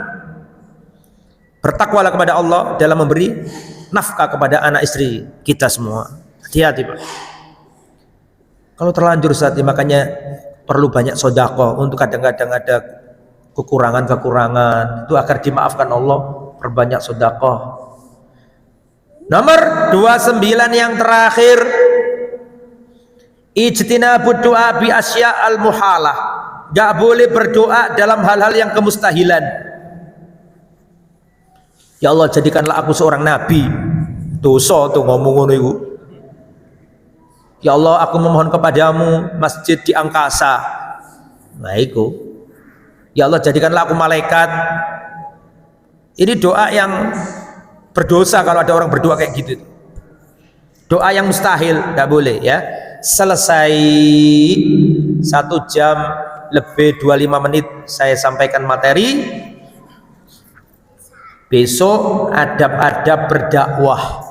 Bertakwalah kepada Allah dalam memberi nafkah kepada anak istri kita semua. Hati-hati, Pak. Kalau terlanjur saat ini, makanya perlu banyak sedekah untuk kadang-kadang ada kekurangan-kekurangan itu agar dimaafkan Allah. Perbanyak sedekah. Nomor 29 yang terakhir, ijtinabud doa bi asya al muhalah. Gak boleh berdoa dalam hal-hal yang kemustahilan. Ya Allah, jadikanlah aku seorang nabi. Dosa tuh ngomong ngono iku. Ya Allah, aku memohon kepadamu masjid di angkasa. Nah iku. Ya Allah, jadikanlah aku malaikat. Ini doa yang berdosa kalau ada orang berdoa kayak gitu. Doa yang mustahil, tidak boleh ya. Selesai 1 jam lebih 25 menit saya sampaikan materi. Besok adab-adab berdakwah.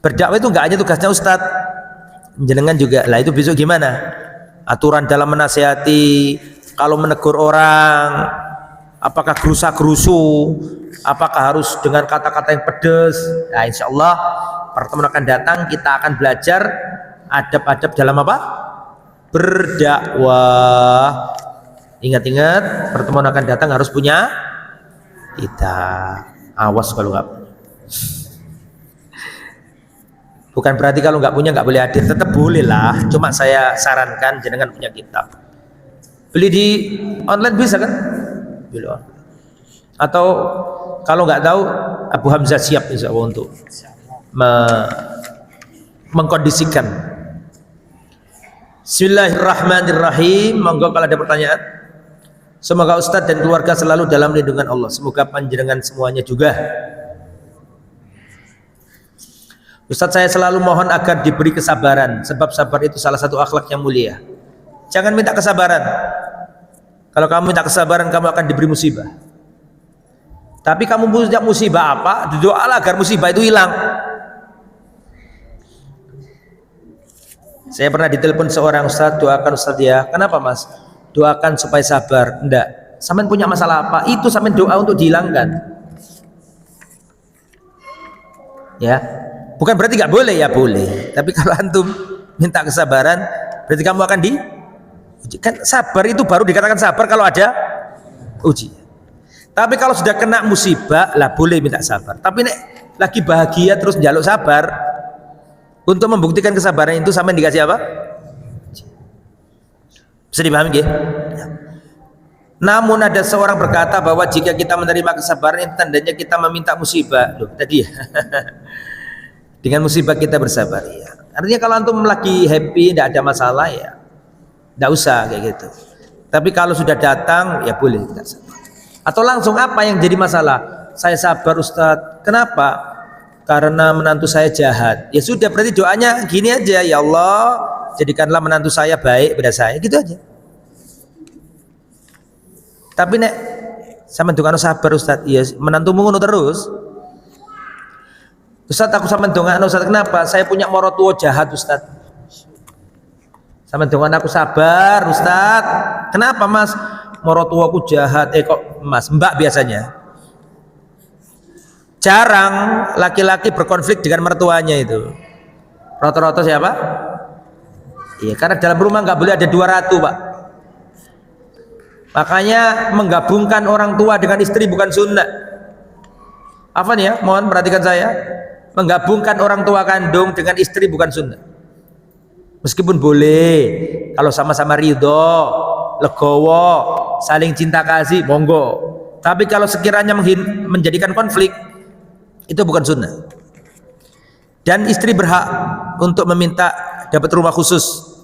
Berdakwah itu enggak hanya tugasnya Ustadz, jenengan juga. Lah itu besok gimana? Aturan dalam menasihati, kalau menegur orang, apakah gerusa-gerusu, apakah harus dengan kata-kata yang pedas. Nah insya Allah pertemuan akan datang kita akan belajar adab-adab dalam apa? Berdakwah. Ingat-ingat pertemuan akan datang harus punya kita. Awas kalau nggak. Bukan berarti kalau nggak punya nggak boleh hadir, tetap boleh lah. Cuma saya sarankan jenengan punya kitab. Beli di online bisa kan? Bila. Atau kalau nggak tahu, Abu Hamzah siap insya Allah untuk mengkondisikan. Bismillahirrahmanirrahim. Monggo kalau ada pertanyaan. Semoga Ustadz dan keluarga selalu dalam lindungan Allah. Semoga panjenengan semuanya juga. Ustadz, saya selalu mohon agar diberi kesabaran, sebab sabar itu salah satu akhlak yang mulia. Jangan minta kesabaran. Kalau kamu minta kesabaran, kamu akan diberi musibah. Tapi kamu punya musibah apa? Doalah agar musibah itu hilang. Saya pernah ditelepon seorang Ustadz, doakan Ustadz ya. Kenapa Mas? Doakan supaya sabar. Enggak. Sampean punya masalah apa? Itu sampean doa untuk dihilangkan. Ya. Bukan berarti nggak boleh, ya boleh. Tapi kalau antum minta kesabaran, berarti kamu akan diuji. Kan sabar itu baru dikatakan sabar kalau ada uji. Tapi kalau sudah kena musibah, lah boleh minta sabar. Tapi nek lagi bahagia terus njaluk sabar, untuk membuktikan kesabaran itu sampai dikasih apa? Bisa dipahami nggih? Namun ada seorang berkata bahwa jika kita menerima kesabaran itu tandanya kita meminta musibah. Loh, tadi ya. Dengan musibah kita bersabar ya. Artinya kalau antum lagi happy, tidak ada masalah ya, tidak usah kayak gitu. Tapi kalau sudah datang ya boleh kita sabar. Atau langsung apa yang jadi masalah? Saya sabar Ustadz. Kenapa? Karena menantu saya jahat. Ya sudah, berarti doanya gini aja, ya Allah jadikanlah menantu saya baik pada saya, gitu aja. Tapi nek sama dongano sabar Ustadz, iya menantumu ngono terus. Ustadz aku sama dongano Ustadz, kenapa? Saya punya morotuo jahat Ustadz. Sama dongano aku sabar Ustadz. Kenapa Mas? Morotuoku jahat. Kok Mas? Mbak biasanya. Jarang laki-laki berkonflik dengan mertuanya itu. Rata-rata siapa? Iya, karena dalam rumah nggak boleh ada dua ratu Pak. Makanya menggabungkan orang tua dengan istri bukan sunnah. Apa nih ya? Mohon perhatikan saya. Menggabungkan orang tua kandung dengan istri bukan sunnah. Meskipun boleh kalau sama-sama ridho, legowo, saling cinta kasih, monggo. Tapi kalau sekiranya menjadikan konflik, itu bukan sunnah. Dan istri berhak untuk meminta dapat rumah khusus,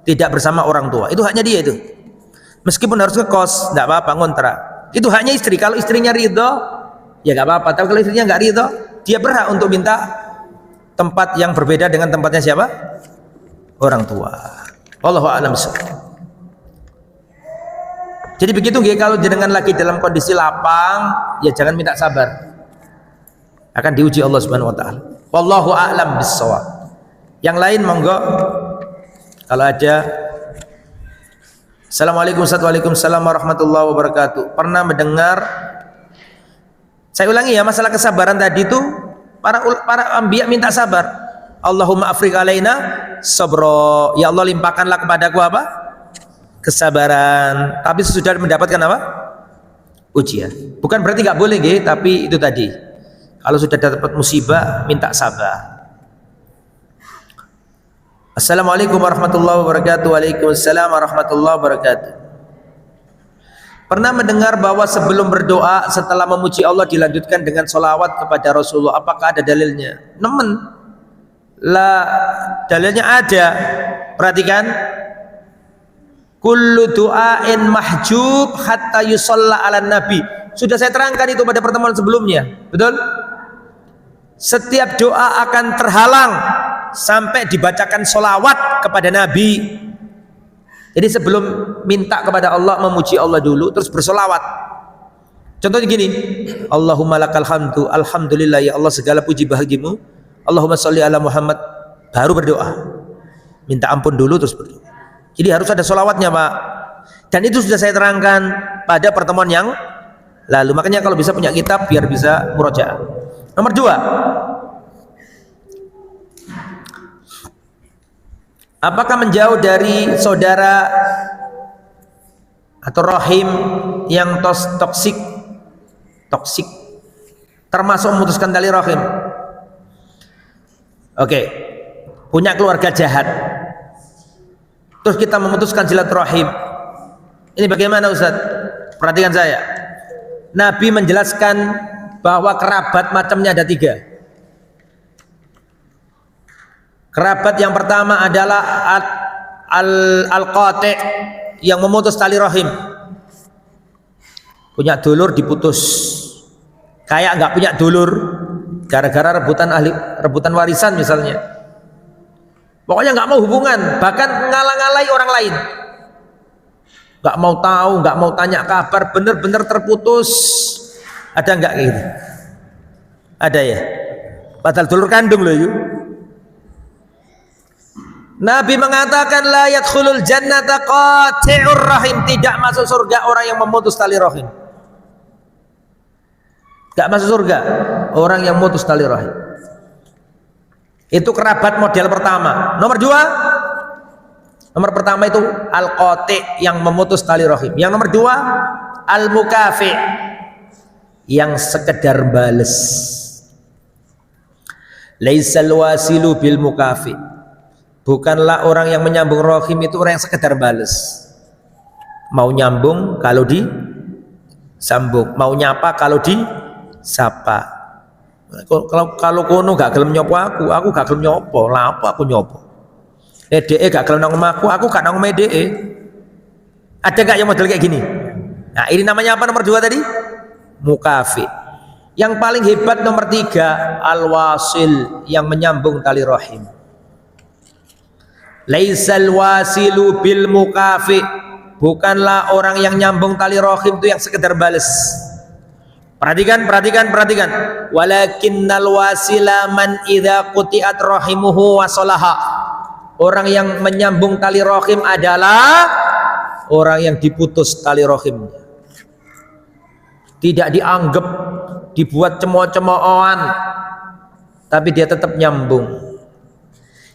tidak bersama orang tua. Itu haknya dia itu. Meskipun harus ngekos, tidak apa-apa, ngontrak. Itu haknya istri. Kalau istrinya ridho, ya nggak apa-apa. Tapi kalau istrinya nggak ridho, dia berhak untuk minta tempat yang berbeda dengan tempatnya siapa? Orang tua. Wallahu a'lam bishawab. Jadi begitu nggih, kalau jenengan lagi dalam kondisi lapang, ya jangan minta sabar. Akan diuji Allah Subhanahu wa taala. Wallahu a'lam bishawab. Yang lain monggo kalau ada. Assalamualaikum warahmatullahi wabarakatuh. Pernah mendengar, saya ulangi ya, masalah kesabaran tadi itu para anbiya minta sabar. Allahumma afriq alaina sabra. Ya Allah limpahkanlah kepadaku apa? Kesabaran. Tapi sesudah mendapatkan apa? Ujian. Bukan berarti nggak boleh nggih, tapi itu tadi. Kalau sudah dapat musibah minta sabar. Assalamualaikum warahmatullahi wabarakatuh. Waalaikumsalam warahmatullahi wabarakatuh. Pernah mendengar bahwa sebelum berdoa setelah memuji Allah dilanjutkan dengan sholawat kepada Rasulullah. Apakah ada dalilnya? Nemen lah, dalilnya ada. Perhatikan, kullu du'ain mahjub hatta yusalla ala nabi. Sudah saya terangkan itu pada pertemuan sebelumnya, betul? Setiap doa akan terhalang sampai dibacakan sholawat kepada Nabi. Jadi sebelum minta kepada Allah, memuji Allah dulu, terus bersolawat. Contohnya gini, Allahumma lakal hamdu, alhamdulillah ya Allah segala puji bahagimu, Allahumma sholli ala Muhammad, baru berdoa. Minta ampun dulu terus berdoa. Jadi harus ada sholawatnya Pak. Dan itu sudah saya terangkan pada pertemuan yang lalu. Makanya kalau bisa punya kitab biar bisa murojaah. Nomor 2, apakah menjauh dari saudara atau rahim yang toksik termasuk memutuskan tali rahim? Oke, punya keluarga jahat, terus kita memutuskan silaturahim, ini bagaimana Ustaz? Perhatikan saya. Nabi menjelaskan bahwa kerabat macamnya ada 3. Kerabat yang pertama adalah al-qati', yang memutus tali rahim. Punya dulur diputus. Kayak nggak punya dulur gara-gara rebutan warisan misalnya. Pokoknya nggak mau hubungan, bahkan ngalang-ngalai orang lain. Nggak mau tahu, nggak mau tanya kabar, bener-bener terputus. Ada nggak kayak gitu? Ada ya? Padahal dulur kandung loh yuk. Nabi mengatakan la yadkhulul jannata qati'ur rahim, tidak masuk surga orang yang memutus tali rahim. Tidak masuk surga orang yang memutus tali rahim. Itu kerabat model pertama. Nomor 2, nomor pertama itu al-qati' yang memutus tali rahim. Yang nomor 2 al-mukafi' yang sekedar bales. Laisal wasilu bil mukafi', bukanlah orang yang menyambung rahim itu orang yang sekedar bales. Mau nyambung kalau disambung, mau nyapa kalau disapa. Kalau kono gak gelem nyopo aku gak gelem nyopo. Lah apa aku nyopo? DE gak gelem nang omahku, aku gak nang omah DE. Ada gak yang model kayak gini? Nah, ini namanya apa nomor 2 tadi? Mukafi. Yang paling hebat nomor 3, al-wasil, yang menyambung tali rahim. Laisal wasilu bil mukafi. Bukanlah orang yang nyambung tali rahim itu yang sekedar bales. Perhatikan. Walakinnal wasila man idza quti'at rahimuhu wasalaha. Orang yang menyambung tali rahim adalah orang yang diputus tali rahimnya. Tidak dianggap, dibuat cemooh-cemoohan, tapi dia tetap nyambung.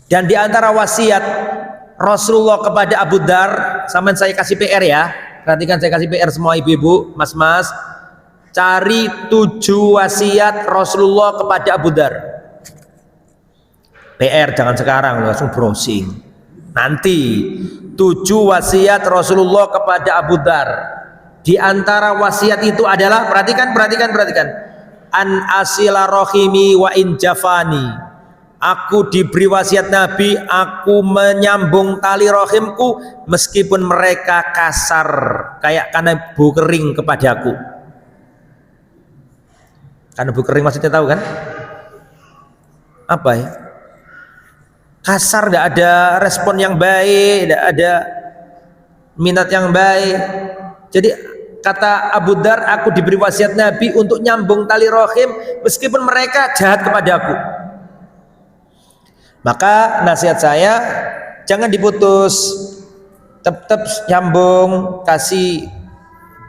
Dan di antara wasiat Rasulullah kepada Abu Dar, sampean saya kasih PR ya. Perhatikan, saya kasih PR semua ibu-ibu, mas-mas. Cari 7 wasiat Rasulullah kepada Abu Dar. PR jangan sekarang, langsung browsing. Nanti 7 wasiat Rasulullah kepada Abu Dar. Di antara wasiat itu adalah, perhatikan. An asila rohimi wa in jafani. Aku diberi wasiat Nabi, aku menyambung tali rohimku meskipun mereka kasar, kayak kanebu kering kepadaku. Kanebu kering maksudnya tahu kan? Apa ya? Kasar, tidak ada respon yang baik, tidak ada minat yang baik. Jadi kata Abu Dar, aku diberi wasiat Nabi untuk nyambung tali rahim meskipun mereka jahat kepadaku. Maka nasihat saya, jangan diputus, tetap nyambung, kasih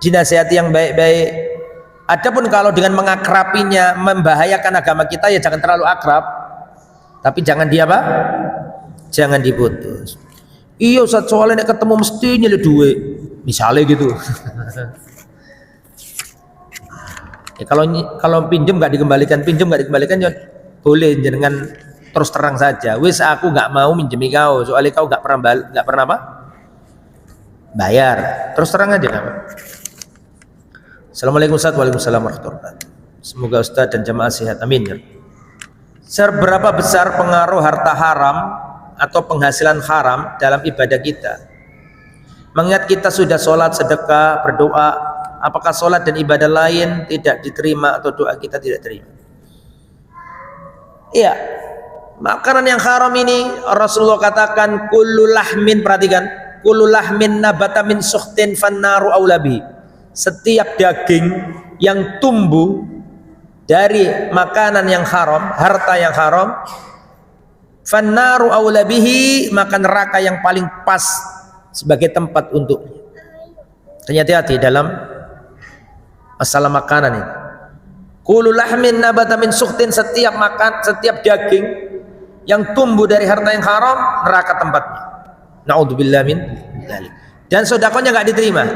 dinasihati yang baik-baik. Adapun kalau dengan mengakrapinya membahayakan agama kita, ya jangan terlalu akrab. Tapi jangan jangan diputus. Iya Ustaz, soalnya nek ketemu mesti nyele duit, misalnya gitu. Ya, kalau pinjam nggak dikembalikan ya boleh, jangan terus terang saja. Wis aku nggak mau minjemi kau, soalnya kau nggak pernah bayar. Terus terang aja nggak apa. Assalamualaikum Ustaz. Waalaikumsalam warahmatullahi wabarakatuh. Semoga Ustaz dan jamaah sehat, amin. Seberapa besar pengaruh harta haram atau penghasilan haram dalam ibadah kita? Mengingat kita sudah sholat, sedekah, berdoa, apakah sholat dan ibadah lain tidak diterima atau doa kita tidak terima? Iya, makanan yang haram ini Rasulullah katakan kullu lahmin, perhatikan, kullu lahmin nabata min sukhtin fannaru aulabi. Setiap daging yang tumbuh dari makanan yang haram, harta yang haram, fannaru aulabihi, maka neraka yang paling pas sebagai tempat untuknya. Hati-hati dalam masalah makanan ini. Kullu lahmin nabata min sukhtin, setiap daging yang tumbuh dari harta yang haram, neraka tempatnya. Na'udzubillah min dzalik. Dan sedekahnya enggak diterima.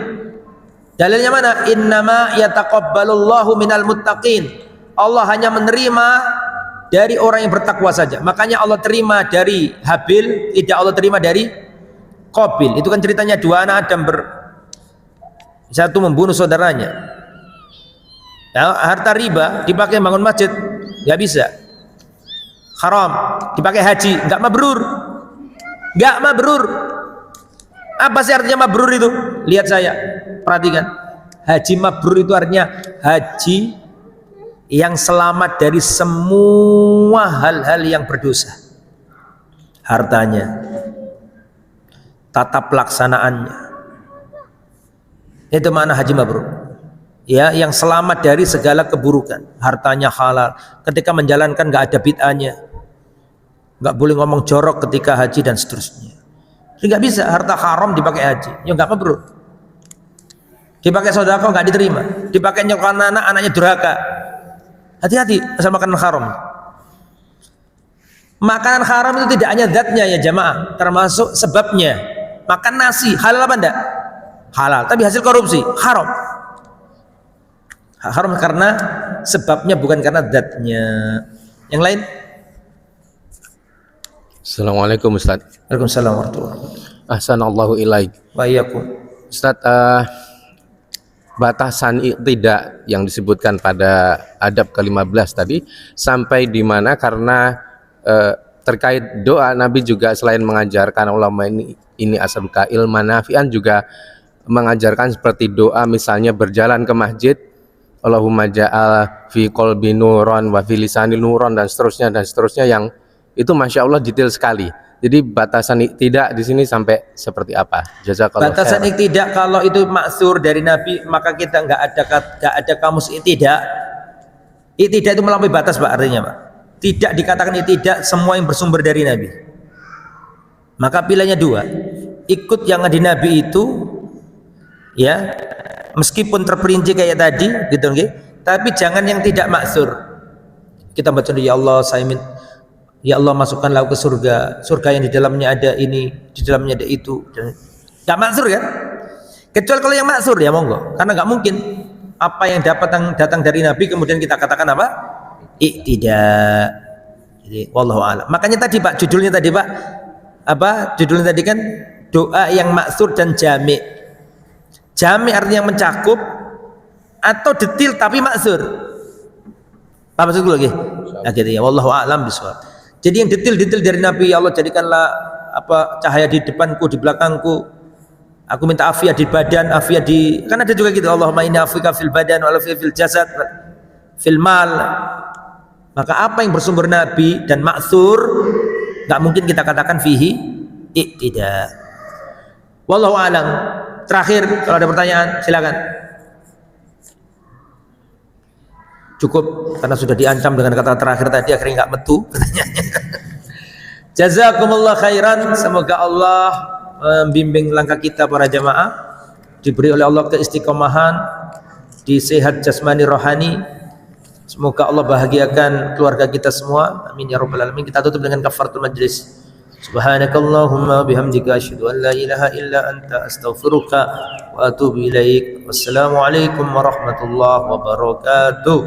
Dalilnya mana? Innama yataqabbalullahu minal muttaqin. Allah hanya menerima dari orang yang bertakwa saja. Makanya Allah terima dari Habil, tidak Allah terima dari Qabil. Itu kan ceritanya dua anak Adam satu membunuh saudaranya. Nah, harta riba dipakai bangun masjid, nggak bisa. Haram. Dipakai haji, nggak mabrur. Nggak mabrur. Apa sih artinya mabrur itu? Lihat saya, perhatikan. Haji mabrur itu artinya haji yang selamat dari semua hal-hal yang berdosa. Hartanya, tata pelaksanaannya, itu mana haji mabrur. Ya, yang selamat dari segala keburukan. Hartanya halal, ketika menjalankan nggak ada bid'ahnya, nggak boleh ngomong jorok ketika haji dan seterusnya. Jadi nggak bisa harta haram dipakai haji, ya nggak mabrur. Dipakai sedekah nggak diterima, dipakai nyokan anaknya durhaka. Hati-hati asal makanan haram. Makanan haram itu tidak hanya zatnya ya jamaah, termasuk sebabnya. Makan nasi halal apa enggak? Halal, tapi hasil korupsi haram. Haram karena sebabnya, bukan karena zatnya. Yang lain? Assalamualaikum Ustaz. Waalaikumsalam warahmatullahi wabarakatuh. Ahsanallahu ilaik. Wa iyyakum. Ustaz, batasan tidak yang disebutkan pada adab ke-15 tadi sampai di mana, karena terkait doa Nabi juga selain mengajarkan ulama ini asaluka ilman nafi'an, juga mengajarkan seperti doa misalnya berjalan ke masjid, Allahumma ja'al fi qalbi nuron wa fi lisani nuron, dan seterusnya yang itu masya Allah detail sekali. Jadi batasan tidak di sini sampai seperti apa? Jazakallah khair. Batasan iktidak kalau itu maksur dari Nabi, maka kita nggak ada kamus iktidak. Iktidak itu melampaui batas, Pak, artinya, Pak. Tidak dikatakan iktidak semua yang bersumber dari Nabi. Maka pilihannya dua. Ikut yang di Nabi itu, ya, meskipun terperinci kayak tadi, gitu, tapi jangan yang tidak maksur. Kita baca, ya Allah, ya Allah, masukkanlah ke surga yang di dalamnya ada ini, di dalamnya ada itu. Gak maksur kan? Kecuali kalau yang maksur, ya monggo. Karena gak mungkin apa yang datang dari Nabi kemudian kita katakan apa? Iktidak. Jadi wallahu a'lam. Makanya tadi, Pak, judulnya tadi, Pak, apa? Judulnya tadi kan doa yang maksur dan jami'. Jami' artinya mencakup atau detil tapi maksur. Apa maksud gue lagi? Nah, gitu ya. Wallahu a'lam bishawab. Jadi yang detail-detail dari Nabi, ya Allah jadikanlah apa cahaya di depanku, di belakangku. Aku minta afiat di badan, afiat di, kan ada juga gitu. Allahumma inni afika fil badan wa afika fil jasad fil mal. Maka apa yang bersumber Nabi dan maksur nggak mungkin kita katakan fihi iktidak. Wallahu a'lam. Terakhir, kalau ada pertanyaan silakan. Cukup, karena sudah diancam dengan kata terakhir tadi, akhirnya nggak metu pertanyaannya. Jazakumullah khairan. Semoga Allah membimbing langkah kita para jamaah, diberi oleh Allah keistiqomahan di sehat jasmani rohani. Semoga Allah bahagiakan keluarga kita semua, amin ya rabbal alamin. Kita tutup dengan kafaratul majlis. Subhanakallahumma bihamdika asyhadu an la ilaha illa anta astaghfiruka wa atubu ilaik. Wassalamualaikum warahmatullahi wabarakatuh.